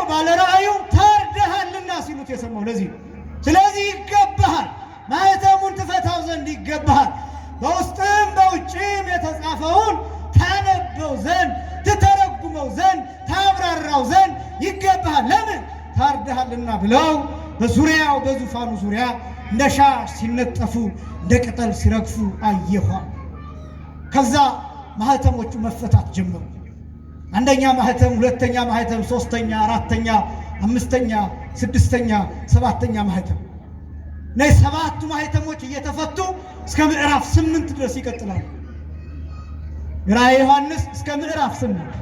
ባለራእዩ ታርደሃልና ሲሉት የሰማው ለዚህ ነው። ስለዚህ ይገባሃል፣ ማኅተሙን ትፈታው ዘንድ ይገባሃል። በውስጥም በውጭም የተጻፈውን ታነበው ዘንድ ትተረጉመው ዘንድ ታብራራው ዘንድ ይገባሃል። ለምን ታርደሃልና ብለው በዙሪያው በዙፋኑ ዙሪያ እንደ ሻሽ ሲነጠፉ እንደ ቅጠል ሲረግፉ አየኋ። ከዛ ማኅተሞቹ መፈታት ጀመሩ። አንደኛ ማኅተም፣ ሁለተኛ ማኅተም፣ ሶስተኛ፣ አራተኛ፣ አምስተኛ፣ ስድስተኛ፣ ሰባተኛ ማኅተም። እነዚህ ሰባቱ ማኅተሞች እየተፈቱ እስከ ምዕራፍ 8 ድረስ ይቀጥላሉ። ራእየ ዮሐንስ እስከ ምዕራፍ 8።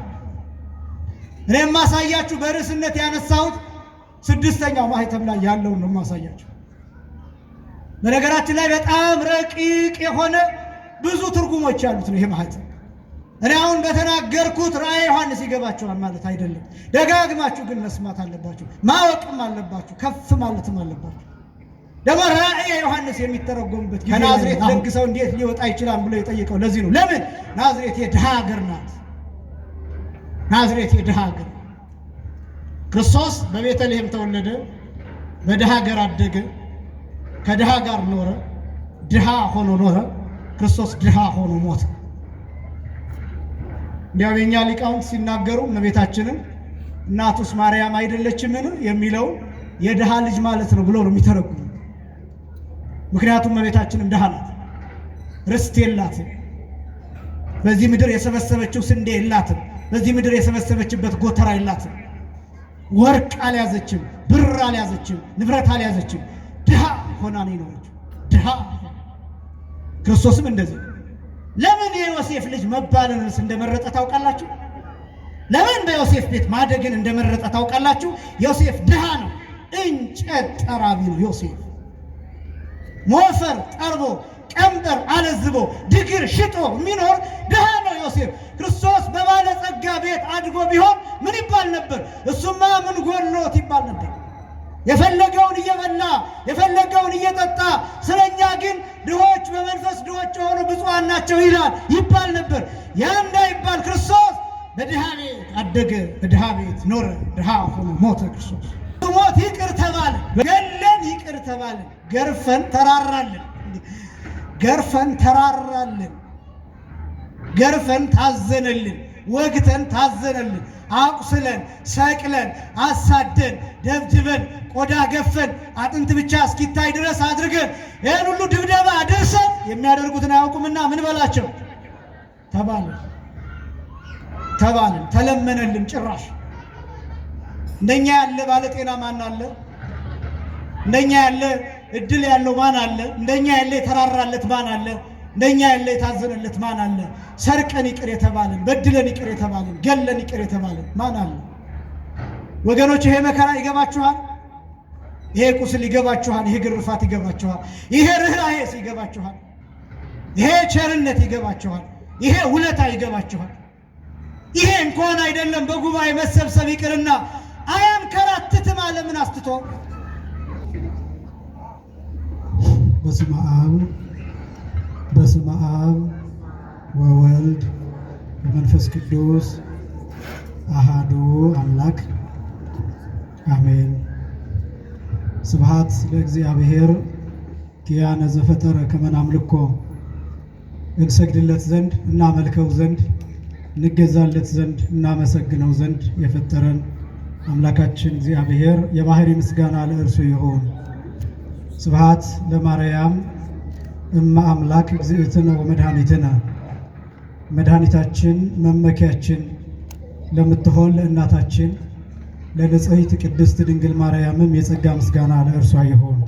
እኔም ማሳያችሁ በርዕስነት ያነሳሁት ስድስተኛው ማኅተም ላይ ያለውን ነው ማሳያችሁ። በነገራችን ላይ በጣም ረቂቅ የሆነ ብዙ ትርጉሞች ያሉት ነው ይሄ ማኅተም። እኔ አሁን በተናገርኩት ራእየ ዮሐንስ ይገባችኋል ማለት አይደለም። ደጋግማችሁ ግን መስማት አለባችሁ፣ ማወቅም አለባችሁ፣ ከፍ ማለትም አለባችሁ። ደግሞ ራእየ ዮሐንስ የሚተረጎምበት ጊዜ ከናዝሬት ደግ ሰው እንዴት ሊወጣ ይችላል ብሎ የጠየቀው ለዚህ ነው። ለምን ናዝሬት የድሃ ሀገር ናት። ናዝሬት የድሃ ሀገር። ክርስቶስ በቤተልሔም ተወለደ፣ በድሃ ሀገር አደገ፣ ከድሃ ጋር ኖረ፣ ድሃ ሆኖ ኖረ። ክርስቶስ ድሃ ሆኖ ሞተ። እንዲያው የኛ ሊቃውንት ሲናገሩ እመቤታችንን እናቱስ ማርያም አይደለችምን የሚለው የድሃ ልጅ ማለት ነው ብሎ ነው የሚተረጉሙ። ምክንያቱም እመቤታችንም ድሃ ናት፣ ርስት የላትም። በዚህ ምድር የሰበሰበችው ስንዴ የላትም። በዚህ ምድር የሰበሰበችበት ጎተራ የላትም። ወርቅ አልያዘችም፣ ብር አልያዘችም፣ ንብረት አልያዘችም። ድሃ ሆና ነው የኖረችው። ድሃ። ክርስቶስም እንደዚህ። ለምን የዮሴፍ ልጅ መባልንስ እንደመረጠ ታውቃላችሁ? ለምን በዮሴፍ ቤት ማደግን እንደመረጠ ታውቃላችሁ? ዮሴፍ ድሃ ነው፣ እንጨት ጠራቢ ነው። ዮሴፍ ሞፈር ጠርቦ ቀንበር አለዝቦ ድግር ሽጦ የሚኖር ድሃ ነው ዮሴፍ። ክርስቶስ በባለጸጋ ቤት አድጎ ቢሆን ምን ይባል ነበር? እሱማ ምን ጎሎት ይባል ነበር። የፈለገውን እየበላ የፈለገውን እየጠጣ፣ ስለኛ ግን ድሆች በመንፈስ ድሆች የሆኑ ብፁዓን ናቸው ይላል ይባል ነበር። ያ እንዳይባል ክርስቶስ በድሃ ቤት አደገ፣ በድሃ ቤት ኖረ፣ ድሃ ሆኖ ሞተ። ክርስቶስ ሞት ይቅር ተባለ፣ ገለን ይቅር ተባለ፣ ገርፈን ተራራለን፣ ገርፈን ተራራለን፣ ገርፈን ታዘነልን፣ ወግተን ታዘነልን፣ አቁስለን ሰቅለን አሳደን ደብድበን ቆዳ ገፈን አጥንት ብቻ እስኪታይ ድረስ አድርገን ይህን ሁሉ ድብደባ አድርሰን የሚያደርጉትን አያውቁምና ምን በላቸው ተባልን። ተለመነልን። ጭራሽ እንደኛ ያለ ባለጤና ማን አለ? እንደኛ ያለ እድል ያለው ማን አለ? እንደኛ ያለ የተራራለት ማን አለ? እንደኛ ያለ የታዘነለት ማን አለ? ሰርቀን ይቅር የተባልን፣ በድለን ይቅር የተባልን፣ ገለን ይቅር የተባልን ማን አለ? ወገኖች ይሄ መከራ ይገባችኋል? ይሄ ቁስል ይገባችኋል? ይሄ ግርፋት ይገባችኋል? ይሄ ርኅራኄስ ይገባችኋል? ይሄ ቸርነት ይገባችኋል? ይሄ ውለታ ይገባችኋል? ይሄ እንኳን አይደለም በጉባኤ መሰብሰብ ይቅርና አያንከራትትም ዓለምን አስትቶ። በስመ አብ ወወልድ ወመንፈስ ቅዱስ አሃዱ አምላክ አሜን። ስብሐት ለእግዚአብሔር ኪያነ ዘፈጠረ ከመ ናምልኮ። እንሰግድለት ዘንድ እናመልከው ዘንድ እንገዛለት ዘንድ እናመሰግነው ዘንድ የፈጠረን አምላካችን እግዚአብሔር የባህሪ ምስጋና ለእርሱ ይሁን። ስብሐት ለማርያም እመ አምላክ እግዝእትነ ወመድኃኒትነ። መድኃኒታችን መመኪያችን ለምትሆን ለእናታችን ለንጽሕት ቅድስት ድንግል ማርያምም የጸጋ ምስጋና ለእርሷ ይሁን።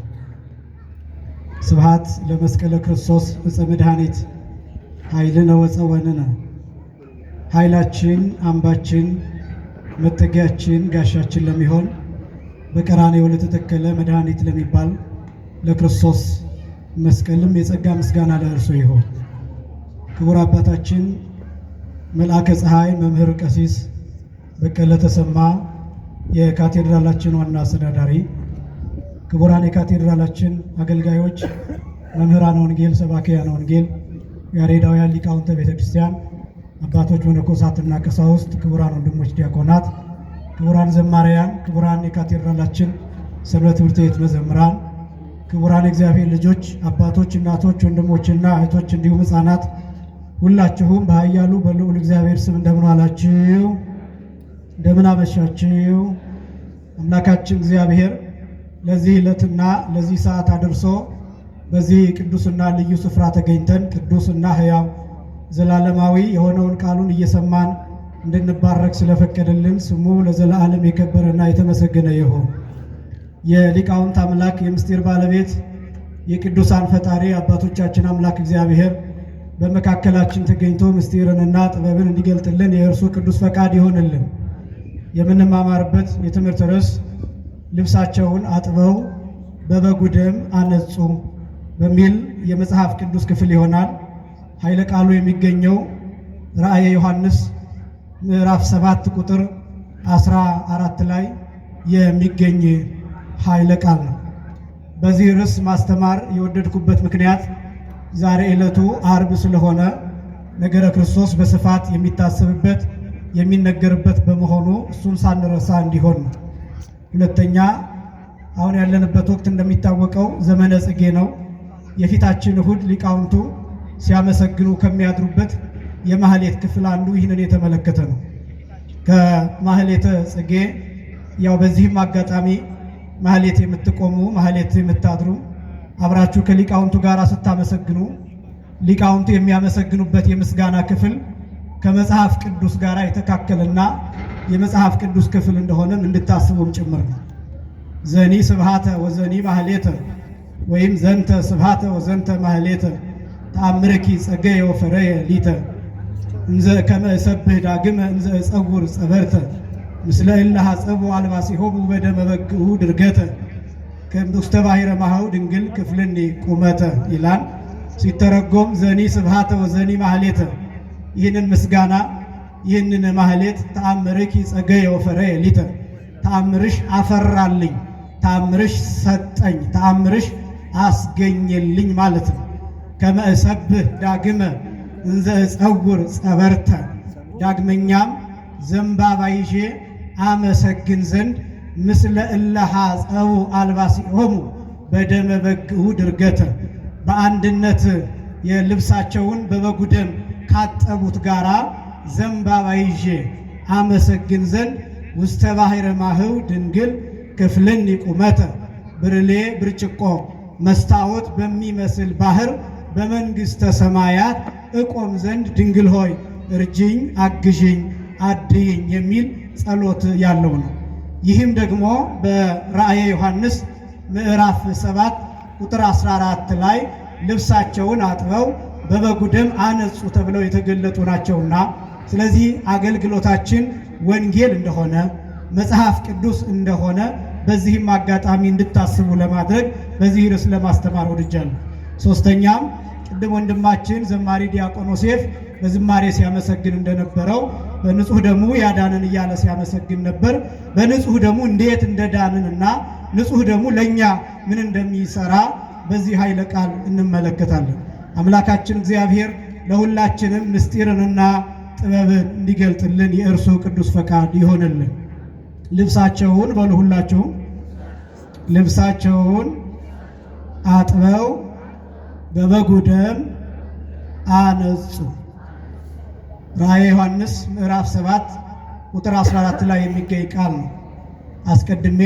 ስብሐት ለመስቀለ ክርስቶስ ዕፀ መድኃኒት ኃይልነ ወፀወንነ። ኃይላችን አምባችን መጠጊያችን ጋሻችን ለሚሆን በቀራንዮ ለተተከለ መድኃኒት ለሚባል ለክርስቶስ መስቀልም የጸጋ ምስጋና ለእርሱ ይሁን። ክቡር አባታችን መልአከ ፀሐይ መምህር ቀሲስ በቀለ ተሰማ የካቴድራላችን ዋና አስተዳዳሪ፣ ክቡራን የካቴድራላችን አገልጋዮች፣ መምህራን ወንጌል፣ ሰባክያነ ወንጌል፣ ያሬዳውያን ሊቃውንተ ቤተ ክርስቲያን፣ አባቶች መነኮሳትና ቀሳውስት፣ ክቡራን ወንድሞች ዲያቆናት፣ ክቡራን ዘማሪያን፣ ክቡራን የካቴድራላችን ሰንበት ትምህርት ቤት መዘምራን፣ ክቡራን የእግዚአብሔር ልጆች፣ አባቶች፣ እናቶች፣ ወንድሞችና እህቶች እንዲሁም ሕፃናት ሁላችሁም በኃያሉ በልዑል እግዚአብሔር ስም እንደምን ዋላችሁ? እንደምን አመሻችሁ? አምላካችን እግዚአብሔር ለዚህ ዕለትና ለዚህ ሰዓት አድርሶ በዚህ ቅዱስና ልዩ ስፍራ ተገኝተን ቅዱስና ሕያው ዘላለማዊ የሆነውን ቃሉን እየሰማን እንድንባረክ ስለፈቀደልን ስሙ ለዘላለም የከበረና የተመሰገነ ይሁን። የሊቃውንት አምላክ የምስጢር ባለቤት የቅዱሳን ፈጣሪ አባቶቻችን አምላክ እግዚአብሔር በመካከላችን ተገኝቶ ምስጢርንና ጥበብን እንዲገልጥልን የእርሱ ቅዱስ ፈቃድ ይሆንልን። የምንማማርበት የትምህርት ርዕስ ልብሳቸውን አጥበው በበጉ ደም አነጹ በሚል የመጽሐፍ ቅዱስ ክፍል ይሆናል። ኃይለ ቃሉ የሚገኘው ራእየ ዮሐንስ ምዕራፍ 7 ቁጥር 14 ላይ የሚገኝ ኃይለ ቃል ነው። በዚህ ርዕስ ማስተማር የወደድኩበት ምክንያት ዛሬ ዕለቱ ዓርብ ስለሆነ ነገረ ክርስቶስ በስፋት የሚታሰብበት የሚነገርበት በመሆኑ እሱን ሳንረሳ እንዲሆን ነው። ሁለተኛ አሁን ያለንበት ወቅት እንደሚታወቀው ዘመነ ጽጌ ነው። የፊታችን እሁድ ሊቃውንቱ ሲያመሰግኑ ከሚያድሩበት የማህሌት ክፍል አንዱ ይህንን የተመለከተ ነው። ከማህሌተ ጽጌ ያው በዚህም አጋጣሚ ማህሌት የምትቆሙ ማህሌት የምታድሩ አብራችሁ ከሊቃውንቱ ጋር ስታመሰግኑ ሊቃውንቱ የሚያመሰግኑበት የምስጋና ክፍል ከመጽሐፍ ቅዱስ ጋር የተካከለና የመጽሐፍ ቅዱስ ክፍል እንደሆነም እንድታስቡም ጭምር ነው። ዘኒ ስብሃተ ወዘኒ ማህሌተ ወይም ዘንተ ስብሃተ ወዘንተ ማህሌተ ተአምረኪ ጸገየ ወፈረየ ሊተ እንዘ ከመ እሰብህ ዳግመ እንዘ እጸውር ጸበርተ ምስለ እለ ሐጸቡ አልባሲሆሙ በደመ በግዑ ድርገተ ከውስተ ባሕረ ማኀው ድንግል ክፍልኒ ቁመተ ይላል። ሲተረጎም ዘኒ ስብሃተ ወዘኒ ማህሌተ ይህንን ምስጋና ይህንን ማህሌት ተአምረኪ ጸገየ ወፈረየ ሊተ ተአምርሽ አፈራልኝ፣ ተአምርሽ ሰጠኝ፣ ተአምርሽ አስገኘልኝ ማለት ነው። ከመ እሰብህ ዳግመ እንዘ እጸውር ጸበርተ ዳግመኛም ዘንባባ ይዤ አመሰግን ዘንድ ምስለ እለ ሐጸቡ አልባሲሆሙ በደመ በግዑ ድርገተ በአንድነት የልብሳቸውን በበጉ ደም ካጠቡት ጋራ ዘንባባ ይዤ አመሰግን ዘንድ ውስተ ባሕረ ማኀው ድንግል ክፍልኒ ቁመተ ብርሌ ብርጭቆ መስታወት በሚመስል ባህር በመንግሥተ ሰማያት እቆም ዘንድ ድንግል ሆይ እርጅኝ፣ አግዥኝ፣ አድይኝ የሚል ጸሎት ያለው ነው። ይህም ደግሞ በራእየ ዮሐንስ ምዕራፍ 7 ቁጥር 14 ላይ ልብሳቸውን አጥበው በበጉ ደም አነጹ ተብለው የተገለጡ ናቸውና ስለዚህ አገልግሎታችን ወንጌል እንደሆነ መጽሐፍ ቅዱስ እንደሆነ በዚህም አጋጣሚ እንድታስቡ ለማድረግ በዚህ ርዕስ ለማስተማር ወድጃለሁ። ሶስተኛም ቅድም ወንድማችን ዘማሪ ዲያቆን ዮሴፍ በዝማሬ ሲያመሰግን እንደነበረው በንጹህ ደሙ ያዳንን እያለ ሲያመሰግን ነበር። በንጹህ ደሙ እንዴት እንደዳንንና ንጹህ ደሙ ለኛ ምን እንደሚሰራ በዚህ ኃይለ ቃል እንመለከታለን። አምላካችን እግዚአብሔር ለሁላችንም ምስጢርንና ጥበብን እንዲገልጥልን የእርሱ ቅዱስ ፈቃድ ይሆንልን። ልብሳቸውን በሉ ሁላችሁም ልብሳቸውን አጥበው በበጉ ደም አነጹ። ራእየ ዮሐንስ ምዕራፍ 7 ቁጥር 14 ላይ የሚገኝ ቃል ነው። አስቀድሜ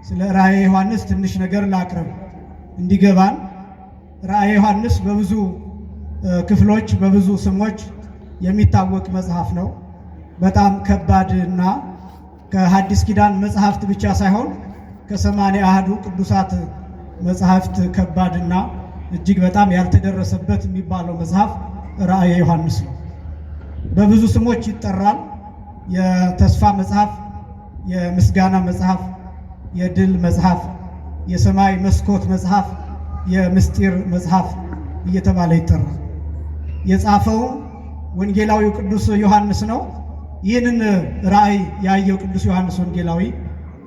ስለ ራእየ ዮሐንስ ትንሽ ነገር ላቅርብ እንዲገባን። ራእየ ዮሐንስ በብዙ ክፍሎች በብዙ ስሞች የሚታወቅ መጽሐፍ ነው። በጣም ከባድና ከሐዲስ ኪዳን መጽሐፍት ብቻ ሳይሆን ከ80 አሐዱ ቅዱሳት መጽሐፍት ከባድና እጅግ በጣም ያልተደረሰበት የሚባለው መጽሐፍ ራእየ ዮሐንስ ነው። በብዙ ስሞች ይጠራል። የተስፋ መጽሐፍ፣ የምስጋና መጽሐፍ፣ የድል መጽሐፍ፣ የሰማይ መስኮት መጽሐፍ፣ የምስጢር መጽሐፍ እየተባለ ይጠራል። የጻፈው ወንጌላዊው ቅዱስ ዮሐንስ ነው። ይህንን ራእይ ያየው ቅዱስ ዮሐንስ ወንጌላዊ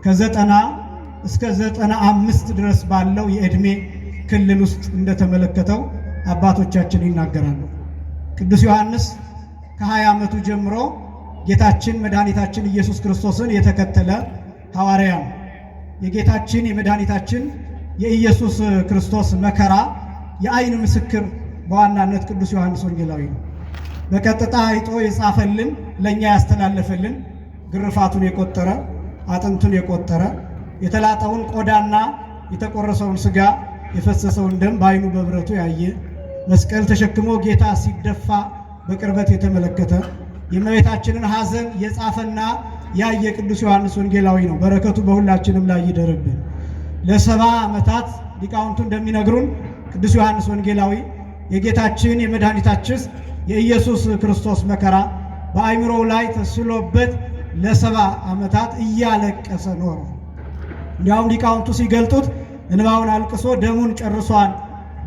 ከ90 እስከ 95 ድረስ ባለው የዕድሜ ክልል ውስጥ እንደተመለከተው አባቶቻችን ይናገራሉ። ቅዱስ ዮሐንስ ከ20 ዓመቱ ጀምሮ ጌታችን መድኃኒታችን ኢየሱስ ክርስቶስን የተከተለ ሐዋርያ ነው። የጌታችን የመድኃኒታችን የኢየሱስ ክርስቶስ መከራ የአይን ምስክር በዋናነት ቅዱስ ዮሐንስ ወንጌላዊ ነው። በቀጥታ አይቶ የጻፈልን ለኛ ያስተላለፈልን ግርፋቱን የቆጠረ አጥንቱን የቆጠረ የተላጠውን ቆዳና የተቆረሰውን ስጋ የፈሰሰውን ደም በአይኑ በብረቱ ያየ መስቀል ተሸክሞ ጌታ ሲደፋ በቅርበት የተመለከተ የእመቤታችንን ሐዘን የጻፈና ያየ ቅዱስ ዮሐንስ ወንጌላዊ ነው። በረከቱ በሁላችንም ላይ ይደርብን። ለ70 ዓመታት ሊቃውንቱ እንደሚነግሩን ቅዱስ ዮሐንስ ወንጌላዊ የጌታችን የመድኃኒታችን የኢየሱስ ክርስቶስ መከራ በአእምሮው ላይ ተስሎበት ለ70 ዓመታት እያለቀሰ ኖረ። እንዲያውም ሊቃውንቱ ሲገልጡት እንባውን አልቅሶ ደሙን ጨርሷል፣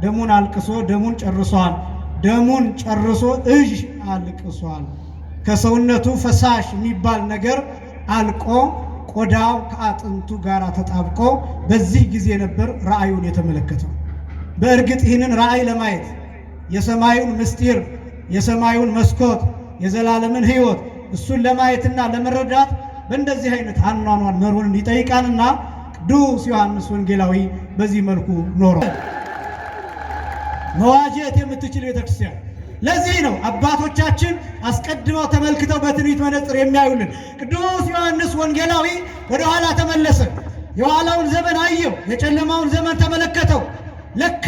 ደሙን አልቅሶ ደሙን ጨርሷል፣ ደሙን ጨርሶ እዥ አልቅሷል። ከሰውነቱ ፈሳሽ የሚባል ነገር አልቆ ቆዳው ከአጥንቱ ጋር ተጣብቆ በዚህ ጊዜ ነበር ራእዩን የተመለከተው። በእርግጥ ይህንን ራእይ ለማየት የሰማዩን ምስጢር የሰማዩን መስኮት የዘላለምን ሕይወት እሱን ለማየትና ለመረዳት በእንደዚህ አይነት አኗኗር መሩን ይጠይቃልና ቅዱስ ዮሐንስ ወንጌላዊ በዚህ መልኩ ኖረ። መዋጀት የምትችል ቤተክርስቲያን ለዚህ ነው አባቶቻችን አስቀድመው ተመልክተው በትንቢት መነጽር የሚያዩልን። ቅዱስ ዮሐንስ ወንጌላዊ ወደ ኋላ ተመለሰ። የኋላውን ዘመን አየው፣ የጨለማውን ዘመን ተመለከተው። ለካ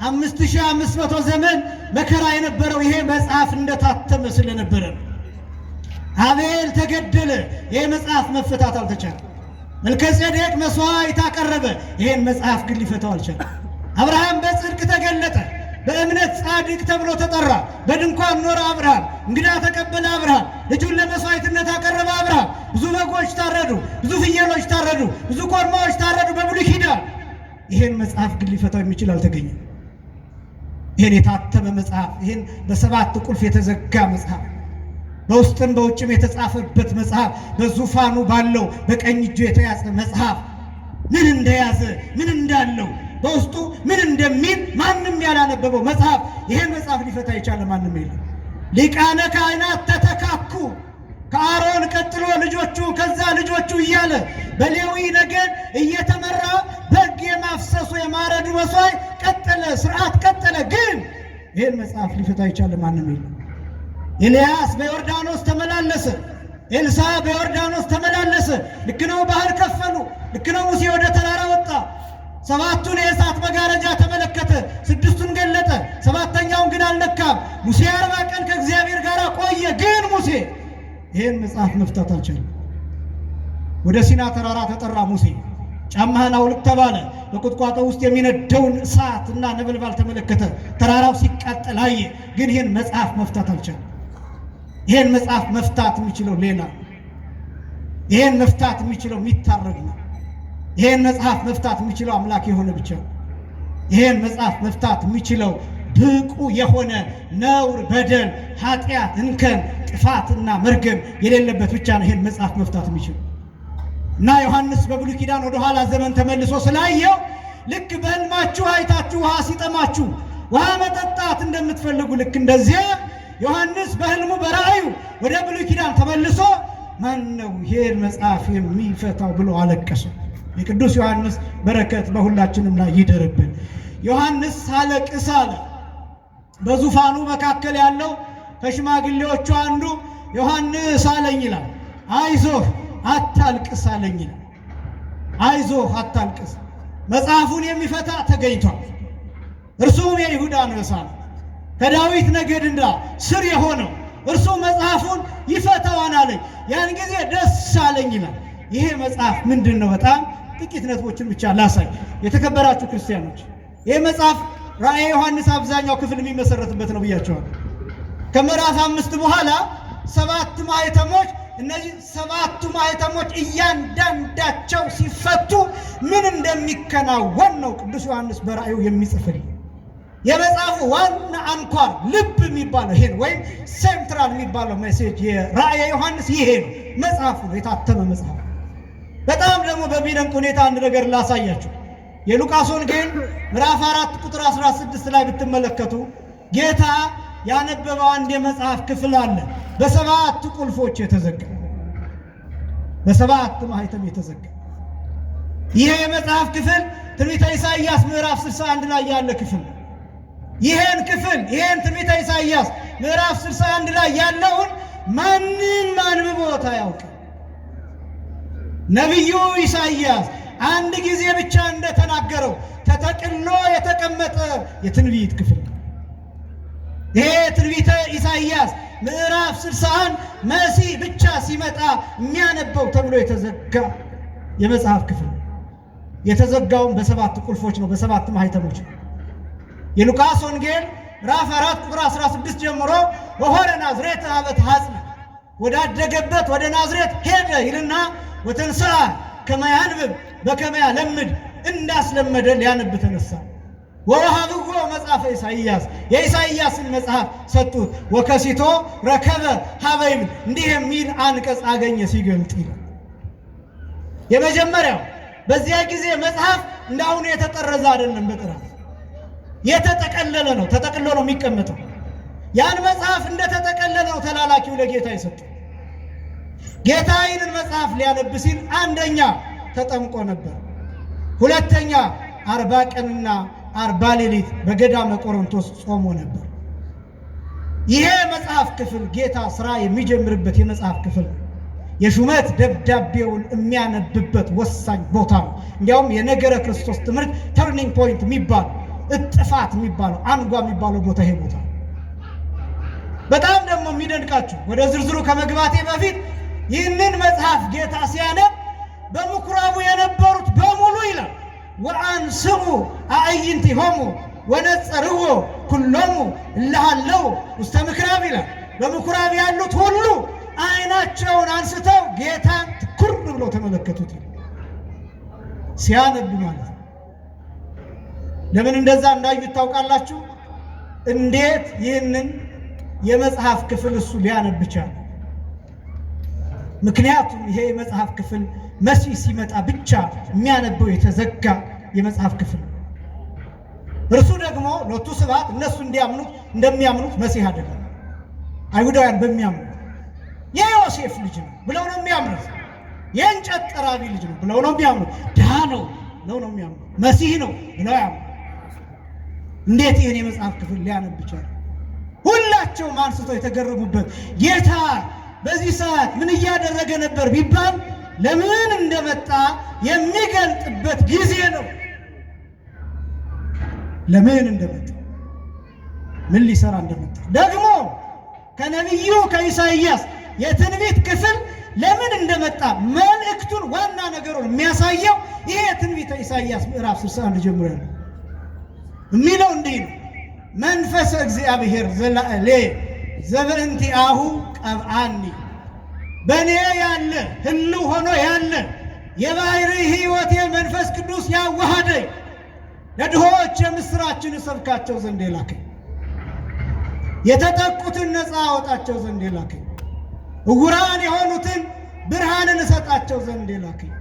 5500 ዘመን መከራ የነበረው ይሄ መጽሐፍ እንደታተመ ስለነበረ ነው። አቤል ተገደለ፣ ይሄ መጽሐፍ መፈታት አልተቻለም። መልከጼዴቅ መስዋዕት አቀረበ፣ ይሄን መጽሐፍ ግን ሊፈታው አልቻለም። አብርሃም በጽድቅ ተገለጠ፣ በእምነት ጻድቅ ተብሎ ተጠራ። በድንኳን ኖረ አብርሃም፣ እንግዳ ተቀበለ አብርሃም፣ ልጁን ለመስዋዕትነት አቀረበ አብርሃም። ብዙ በጎች ታረዱ፣ ብዙ ፍየሎች ታረዱ፣ ብዙ ኮርማዎች ታረዱ በብሉይ ኪዳን። ይሄን መጽሐፍ ግን ሊፈታው የሚችል አልተገኘም። ይሄን የታተመ መጽሐፍ፣ ይሄን በሰባት ቁልፍ የተዘጋ መጽሐፍ፣ በውስጥም በውጭም የተጻፈበት መጽሐፍ፣ በዙፋኑ ባለው በቀኝ እጁ የተያዘ መጽሐፍ ምን እንደያዘ ምን እንዳለው በውስጡ ምን እንደሚል ማንም ያላነበበው መጽሐፍ፣ ይሄን መጽሐፍ ሊፈታ የቻለ ማንም የለም። ሊቃነ ካህናት ተተካኩ። ከአሮን ቀጥሎ ልጆቹ፣ ከዛ ልጆቹ እያለ በሌዊ ነገድ እየተመራ በግ የማፍሰሱ የማረዱ መስዋዕት ቀጠለ፣ ስርዓት ቀጠለ። ግን ይሄን መጽሐፍ ሊፈታ የቻለ ማንም የለም። ኤልያስ በዮርዳኖስ ተመላለሰ፣ ኤልሳ በዮርዳኖስ ተመላለሰ። ልክ ነው፣ ባህር ከፈሉ። ልክ ነው፣ ሙሴ ወደ ተራራ ወጣ። 7ቱን የእሳት መጋረጃ ተመለከተ፣ 6ቱን ገለጠ፣ 7ኛውን ግን አልነካም። ሙሴ 40 ቀን ከእግዚአብሔር ጋር ቆየ። ግን ሙሴ ይህን መጽሐፍ መፍታት አልቻለም። ወደ ሲና ተራራ ተጠራ ሙሴ። ጫማህን አውልቅ ተባለ። በቁጥቋጦ ውስጥ የሚነደውን እሳትና ነበልባል ተመለከተ። ተራራው ሲቃጠል አየ። ግን ይህን መጽሐፍ መፍታት አልቻለም። ይህን መጽሐፍ መፍታት የሚችለው ሌላ፣ ይህን መፍታት የሚችለው የሚታረግ ነው። ይሄን መጽሐፍ መፍታት የሚችለው አምላክ የሆነ ብቻ ነው። ይሄን መጽሐፍ መፍታት የሚችለው ብቁ የሆነ ነውር፣ በደል፣ ኃጢአት፣ እንከን፣ ጥፋትና መርገም የሌለበት ብቻ ነው ይሄን መጽሐፍ መፍታት የሚችለው። እና ዮሐንስ በብሉይ ኪዳን ወደ ኋላ ዘመን ተመልሶ ስላየው ልክ በሕልማችሁ አይታችሁ ውሃ ሲጠማችሁ ውሃ መጠጣት እንደምትፈልጉ ልክ እንደዚያ ዮሐንስ በሕልሙ በራእዩ ወደ ብሉይ ኪዳን ተመልሶ ማን ነው ይሄን መጽሐፍ የሚፈታው ብሎ አለቀሰ። የቅዱስ ዮሐንስ በረከት በሁላችንም ላይ ይደርብን። ዮሐንስ ሳለቅስ አለ። በዙፋኑ መካከል ያለው ከሽማግሌዎቹ አንዱ ዮሐንስ አለኝ ይላል። አይዞህ አታልቅስ አለኝ ይላል። አይዞህ አታልቅስ። መጽሐፉን የሚፈታ ተገኝቷል። እርሱም የይሁዳ አንበሳ ነው፣ ከዳዊት ነገድ እንዳ ስር የሆነው እርሱ መጽሐፉን ይፈታዋን አለኝ። ያን ጊዜ ደስ አለኝ ይላል። ይሄ መጽሐፍ ምንድን ነው? በጣም ጥቂት ነጥቦችን ብቻ ላሳይ። የተከበራችሁ ክርስቲያኖች፣ ይሄ መጽሐፍ ራእየ ዮሐንስ አብዛኛው ክፍል የሚመሰረትበት ነው ብያቸዋል። ከምዕራፍ 5 በኋላ 7 ማኅተሞች፣ እነዚህ 7ቱ ማኅተሞች እያንዳንዳቸው ሲፈቱ ምን እንደሚከናወን ነው ቅዱስ ዮሐንስ በራእዩ የሚጽፍልን። የመጽሐፉ ዋና አንኳር ልብ የሚባለው ይሄ ነው፣ ወይም ሴንትራል የሚባለው ሜሴጅ የራእየ ዮሐንስ ይሄ ነው። መጽሐፉ ነው፣ የታተመ መጽሐፍ። በጣም ደግሞ በሚደንቅ ሁኔታ አንድ ነገር ላሳያችሁ። የሉቃስ ወንጌል ምዕራፍ 4 ቁጥር 16 ላይ ብትመለከቱ ጌታ ያነበበው አንድ የመጽሐፍ ክፍል አለ፣ በሰባት ቁልፎች የተዘጋ፣ በሰባት ማኅተም የተዘጋ። ይሄ የመጽሐፍ ክፍል ትንቢተ ኢሳይያስ ምዕራፍ 61 ላይ ያለ ክፍል ነው። ይሄን ክፍል ይሄን ትንቢተ ኢሳይያስ ምዕራፍ 61 ላይ ያለውን ማንም አንብቦት አያውቅም። ነቢዩ ኢሳይያስ አንድ ጊዜ ብቻ እንደተናገረው ተጠቅሎ የተቀመጠ የትንቢት ክፍል ነው። ይሄ ትንቢተ ኢሳይያስ ምዕራፍ 61 መሲህ ብቻ ሲመጣ የሚያነበው ተብሎ የተዘጋ የመጽሐፍ ክፍል ነው። የተዘጋውም በሰባት ቁልፎች ነው፣ በሰባት ማኅተሞች ነው። የሉቃስ ወንጌል ምዕራፍ 4 ቁጥር 16 ጀምሮ ወሆረ ናዝሬት ሀበ ተሐጽነ፣ ወዳደገበት ወደ ናዝሬት ሄደ ይልና ወተንሥአ ከመ ያንብብ በከመ ያለምድ፣ እንዳስለመደ ሊያነብ ተነሳ። ወወሀብዎ መጽሐፈ ኢሳይያስ፣ የኢሳይያስን መጽሐፍ ሰጡት። ወከሲቶ ረከበ ሀበ ይብል፣ እንዲህ የሚል አንቀጽ አገኘ ሲገልጥ ይላል። የመጀመሪያው በዚያ ጊዜ መጽሐፍ እንዳሁኑ የተጠረዘ አይደለም፣ በጥራት የተጠቀለለ ነው። ተጠቅሎ ነው የሚቀመጠው። ያን መጽሐፍ እንደተጠቀለለ ነው ተላላኪው ለጌታ የሰጠው። ጌታ ይህንን መጽሐፍ ሊያነብ ሲል አንደኛ ተጠምቆ ነበር፣ ሁለተኛ 40 ቀንና 40 ሌሊት በገዳመ ቆሮንቶስ ጾሞ ነበር። ይሄ መጽሐፍ ክፍል ጌታ ስራ የሚጀምርበት የመጽሐፍ ክፍል ነው። የሹመት ደብዳቤውን የሚያነብበት ወሳኝ ቦታ ነው። እንዲያውም የነገረ ክርስቶስ ትምህርት ተርኒንግ ፖይንት የሚባለው እጥፋት የሚባለው አንጓ የሚባለው ቦታ ይሄ ቦታ። በጣም ደግሞ የሚደንቃችሁ ወደ ዝርዝሩ ከመግባቴ በፊት ይህንን መጽሐፍ ጌታ ሲያነብ በምኩራቡ የነበሩት በሙሉ ይላል ወአንስኡ አዕይንቲሆሙ ወነጸርዎ ኩሎሙ እለሃለው ውስተ ምኵራብ ይላል። በምኩራብ ያሉት ሁሉ አይናቸውን አንስተው ጌታን ትኩር ብለው ተመለከቱት ሲያነብ ማለት ነው። ለምን እንደዛ እንዳዩት ታውቃላችሁ? እንዴት ይህንን የመጽሐፍ ክፍል እሱ ሊያነብ ቻለ? ምክንያቱም ይሄ የመጽሐፍ ክፍል መሲህ ሲመጣ ብቻ የሚያነበው የተዘጋ የመጽሐፍ ክፍል ነው። እርሱ ደግሞ ሎቱ ስብሐት እነሱ እንደሚያምኑት መሲህ አይደለም። አይሁዳውያን በሚያምኑት የዮሴፍ ልጅ ነው ብለው ነው የሚያምኑት። የእንጨት ጠራቢ ልጅ ነው ብለው ነው የሚያምኑት። ድሃ ነው ብለው ነው የሚያምኑት። መሲህ ነው ብለው ያምኑት። እንዴት ይህን የመጽሐፍ ክፍል ሊያነብ ቻለ? ሁላቸውም አንስተው የተገረሙበት ጌታ በዚህ ሰዓት ምን እያደረገ ነበር ቢባል ለምን እንደመጣ የሚገልጥበት ጊዜ ነው። ለምን እንደመጣ፣ ምን ሊሰራ እንደመጣ ደግሞ ከነቢዩ ከኢሳይያስ የትንቢት ክፍል ለምን እንደመጣ መልእክቱን ዋና ነገሩን የሚያሳየው ይሄ ትንቢተ ኢሳይያስ ምዕራፍ 61 ጀምሮ ያለው የሚለው እንዲህ ነው። መንፈሰ እግዚአብሔር ዘላዕሌ ዘበእንቲአሁ ቀብአኒ፣ በእኔ ያለ ህልው ሆኖ ያለ የባሕርይ ሕይወቴ መንፈስ ቅዱስ ያዋሃደኝ፣ ለድሆች የምሥራችን እሰብካቸው ዘንድ የላከኝ፣ የተጠቁትን ነፃ አወጣቸው ዘንድ የላከኝ፣ ዕውራን የሆኑትን ብርሃንን እሰጣቸው ዘንድ የላከኝ፣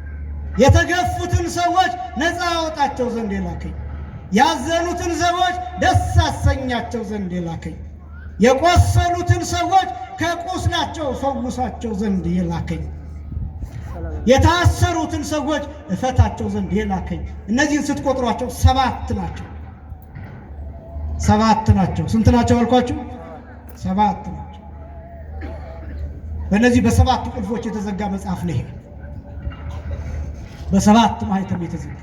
የተገፉትን ሰዎች ነፃ አወጣቸው ዘንድ የላከኝ፣ ያዘኑትን ሰዎች ደስ አሰኛቸው ዘንድ የላከኝ፣ የቆሰሉትን ሰዎች ከቁስላቸው ፈውሳቸው ዘንድ የላከኝ፣ የታሰሩትን ሰዎች እፈታቸው ዘንድ የላከኝ። እነዚህን ስትቆጥሯቸው 7 ናቸው። 7 ናቸው። ስንት ናቸው አልኳችሁ? 7 ናቸው። በእነዚህ በ7 ቁልፎች የተዘጋ መጽሐፍ ነው። ይሄ በ7 ማኅተም የተዘጋ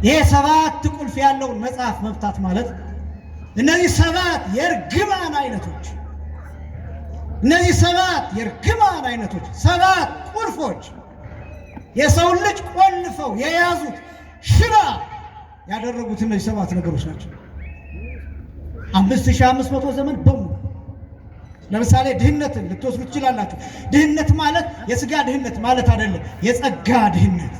ይሄ 7 ቁልፍ ያለውን መጽሐፍ መፍታት ማለት እነዚህ 7 የእርግማን አይነቶች፣ እነዚህ 7 የእርግማን አይነቶች 7 ቁልፎች የሰው ልጅ ቆልፈው የያዙት ሽባ ያደረጉት እነዚህ 7 ነገሮች ናቸው። 5500 ዘመን በሙሉ ለምሳሌ ድህነትን ልትወስዱ ትችላላችሁ። ድህነት ማለት የሥጋ ድህነት ማለት አይደለም። የጸጋ ድህነት፣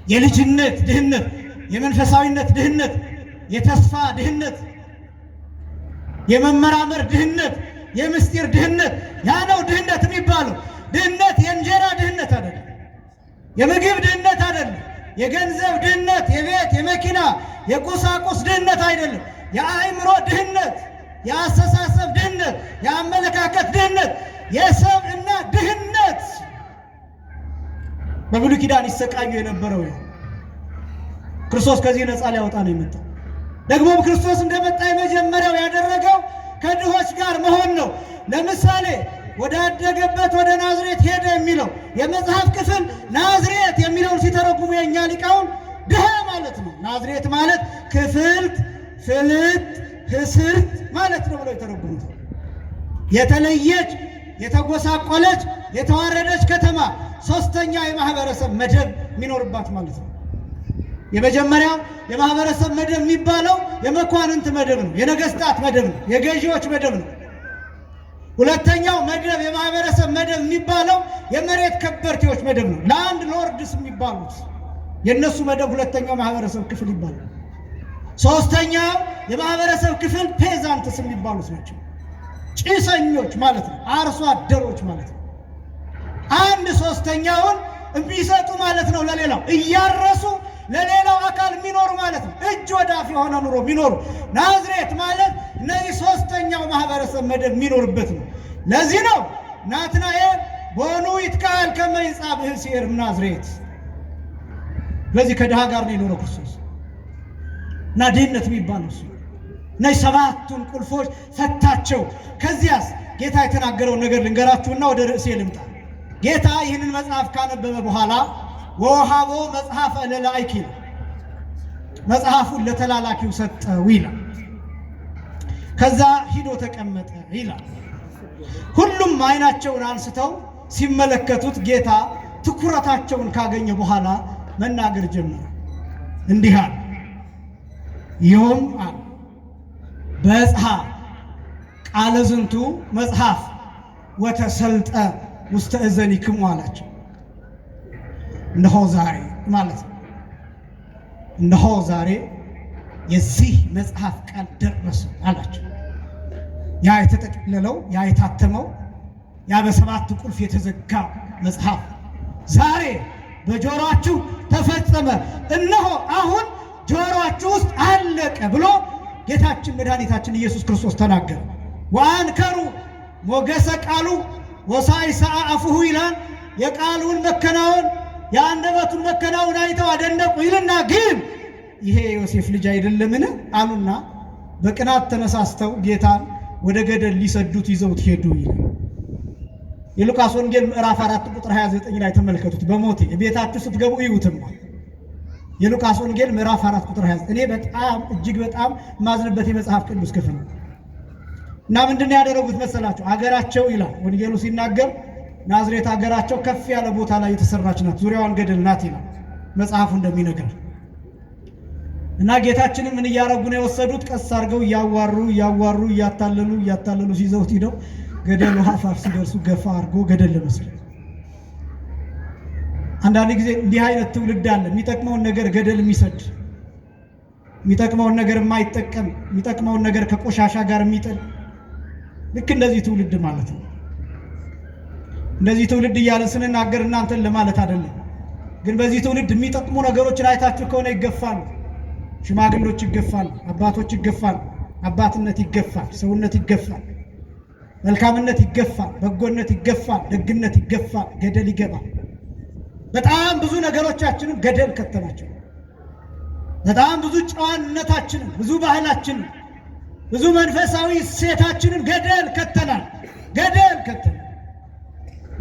የልጅነት ድህነት፣ የመንፈሳዊነት ድህነት፣ የተስፋ ድህነት፣ የመመራመር ድህነት፣ የምስጢር ድህነት፣ ያ ነው ድህነት የሚባለው። ድህነት የእንጀራ ድህነት አይደለም። የምግብ ድህነት አይደለም። የገንዘብ ድህነት፣ የቤት የመኪና የቁሳቁስ ድህነት አይደለም። የአእምሮ ድህነት፣ የአስተሳሰብ ድህነት፣ የአመለካከት ድህነት፣ የሰብዕና ድህነት በብሉይ ኪዳን ይሰቃዩ የነበረው ነው። ክርስቶስ ከዚህ ነፃ ሊያወጣ ነው የመጣው። ደግሞም ክርስቶስ እንደመጣ የመጀመሪያው ያደረገው ከድሆች ጋር መሆን ነው። ለምሳሌ ወዳደገበት ወደ ናዝሬት ሄደ የሚለው የመጽሐፍ ክፍል ናዝሬት የሚለውን ሲተረጉሙ የእኛ ሊቃውን ድሃ ማለት ነው። ናዝሬት ማለት ክፍልት፣ ፍልጥ፣ ህስርት ማለት ነው ብለው የተረጉሙት። የተለየች፣ የተጎሳቆለች፣ የተዋረደች ከተማ፣ ሶስተኛ የማህበረሰብ መደብ የሚኖርባት ማለት ነው። የመጀመሪያው የማህበረሰብ መደብ የሚባለው የመኳንንት መደብ ነው፣ የነገስታት መደብ ነው፣ የገዢዎች መደብ ነው። ሁለተኛው መደብ የማህበረሰብ መደብ የሚባለው የመሬት ከበርቴዎች መደብ ነው። ላንድ ሎርድስ የሚባሉት የነሱ መደብ ሁለተኛው ማህበረሰብ ክፍል ይባላል። ሶስተኛው የማህበረሰብ ክፍል ፔዛንትስ የሚባሉት ናቸው። ጭሰኞች ማለት ነው፣ አርሶ አደሮች ማለት ነው። አንድ ሶስተኛውን የሚሰጡ ማለት ነው፣ ለሌላው እያረሱ ለሌላው አካል የሚኖሩ ማለት ነው። እጅ ወዳፍ የሆነ ኑሮ የሚኖሩ ናዝሬት ማለት እነዚህ ሶስተኛው ማህበረሰብ መደብ የሚኖርበት ነው። ለዚህ ነው ናትናኤል ቦኑ ይትካል ከመይጻ ብህሲር ናዝሬት። ለዚህ ከድሃ ጋር ነው የኖረው ክርስቶስ እና ድህነት የሚባለው እሱ። እነዚህ ሰባቱን ቁልፎች ፈታቸው። ከዚያስ ጌታ የተናገረውን ነገር ልንገራችሁና ወደ ርዕሴ ልምጣ። ጌታ ይህንን መጽሐፍ ካነበበ በኋላ ወሃቦ መጽሐፈ ለላይኪ መጽሐፉን ለተላላኪው ሰጠው ይላል። ከዛ ሂዶ ተቀመጠ ይላል። ሁሉም አይናቸውን አንስተው ሲመለከቱት ጌታ ትኩረታቸውን ካገኘ በኋላ መናገር ጀመረ። እንዲህ አለ፣ ዮም አለ በጽሐ ቃለ ዝንቱ መጽሐፍ ወተሰልጠ ውስተ እዘኒክሙ አላቸው። እነሆ ዛሬ ማለት ነው። እነሆ ዛሬ የዚህ መጽሐፍ ቃል ደረሰ አላቸው። ያ የተጠቀለለው፣ ያ የታተመው፣ ያ በሰባት ቁልፍ የተዘጋ መጽሐፍ ዛሬ በጆሮአችሁ ተፈጸመ፣ እነሆ አሁን ጆሮአችሁ ውስጥ አለቀ ብሎ ጌታችን መድኃኒታችን ኢየሱስ ክርስቶስ ተናገረ። ወአንከሩ ሞገሰ ቃሉ ወሳይሰአ አፉሁ ይላል። የቃሉን መከናወን የአንደበቱን መከናወን አይተው አደነቁ ይልና ግን ይሄ ዮሴፍ ልጅ አይደለምን አሉና በቅናት ተነሳስተው ጌታን ወደ ገደል ሊሰዱት ይዘውት ሄዱ ይላል። የሉቃስ ወንጌል ምዕራፍ 4 ቁጥር 29 ላይ ተመልከቱት። በሞቴ ቤታችሁ ስትገቡ ይዩትማ። የሉቃስ ወንጌል ምዕራፍ 4 ቁጥር 29 እኔ በጣም እጅግ በጣም ማዝንበት የመጽሐፍ ቅዱስ ክፍል ነው። እና ምንድን ነው ያደረጉት መሰላችሁ? ሀገራቸው ይላል ወንጌሉ ሲናገር ናዝሬት ሀገራቸው ከፍ ያለ ቦታ ላይ የተሰራች ናት፣ ዙሪያዋን ገደል ናት ይላል መጽሐፉ እንደሚነግር። እና ጌታችንን ምን እያረጉ ነው የወሰዱት? ቀስ አድርገው እያዋሩ እያታለሉ ሲዘውት ሂደው ገደሉ አፋፍ ሲደርሱ ገፋ አድርጎ ገደል ለመስራት። አንዳንድ ጊዜ እንዲህ አይነት ትውልድ አለ፣ የሚጠቅመውን ነገር ገደል የሚሰድ፣ የሚጠቅመውን ነገር የማይጠቀም፣ የሚጠቅመውን ነገር ከቆሻሻ ጋር የሚጥል። ልክ እንደዚህ ትውልድ ማለት ነው። እንደዚህ ትውልድ እያለን ስንናገር እናንተን ለማለት አይደለም። ግን በዚህ ትውልድ የሚጠቅሙ ነገሮችን አይታችሁ ከሆነ ይገፋሉ። ሽማግሎች ይገፋሉ፣ አባቶች ይገፋሉ፣ አባትነት ይገፋል፣ ሰውነት ይገፋል፣ መልካምነት ይገፋል፣ በጎነት ይገፋል፣ ደግነት ይገፋል፣ ገደል ይገባል። በጣም ብዙ ነገሮቻችንን ገደል ከተናቸው። በጣም ብዙ ጨዋነታችንን፣ ብዙ ባህላችንን፣ ብዙ መንፈሳዊ እሴታችንን ገደል ከተናል።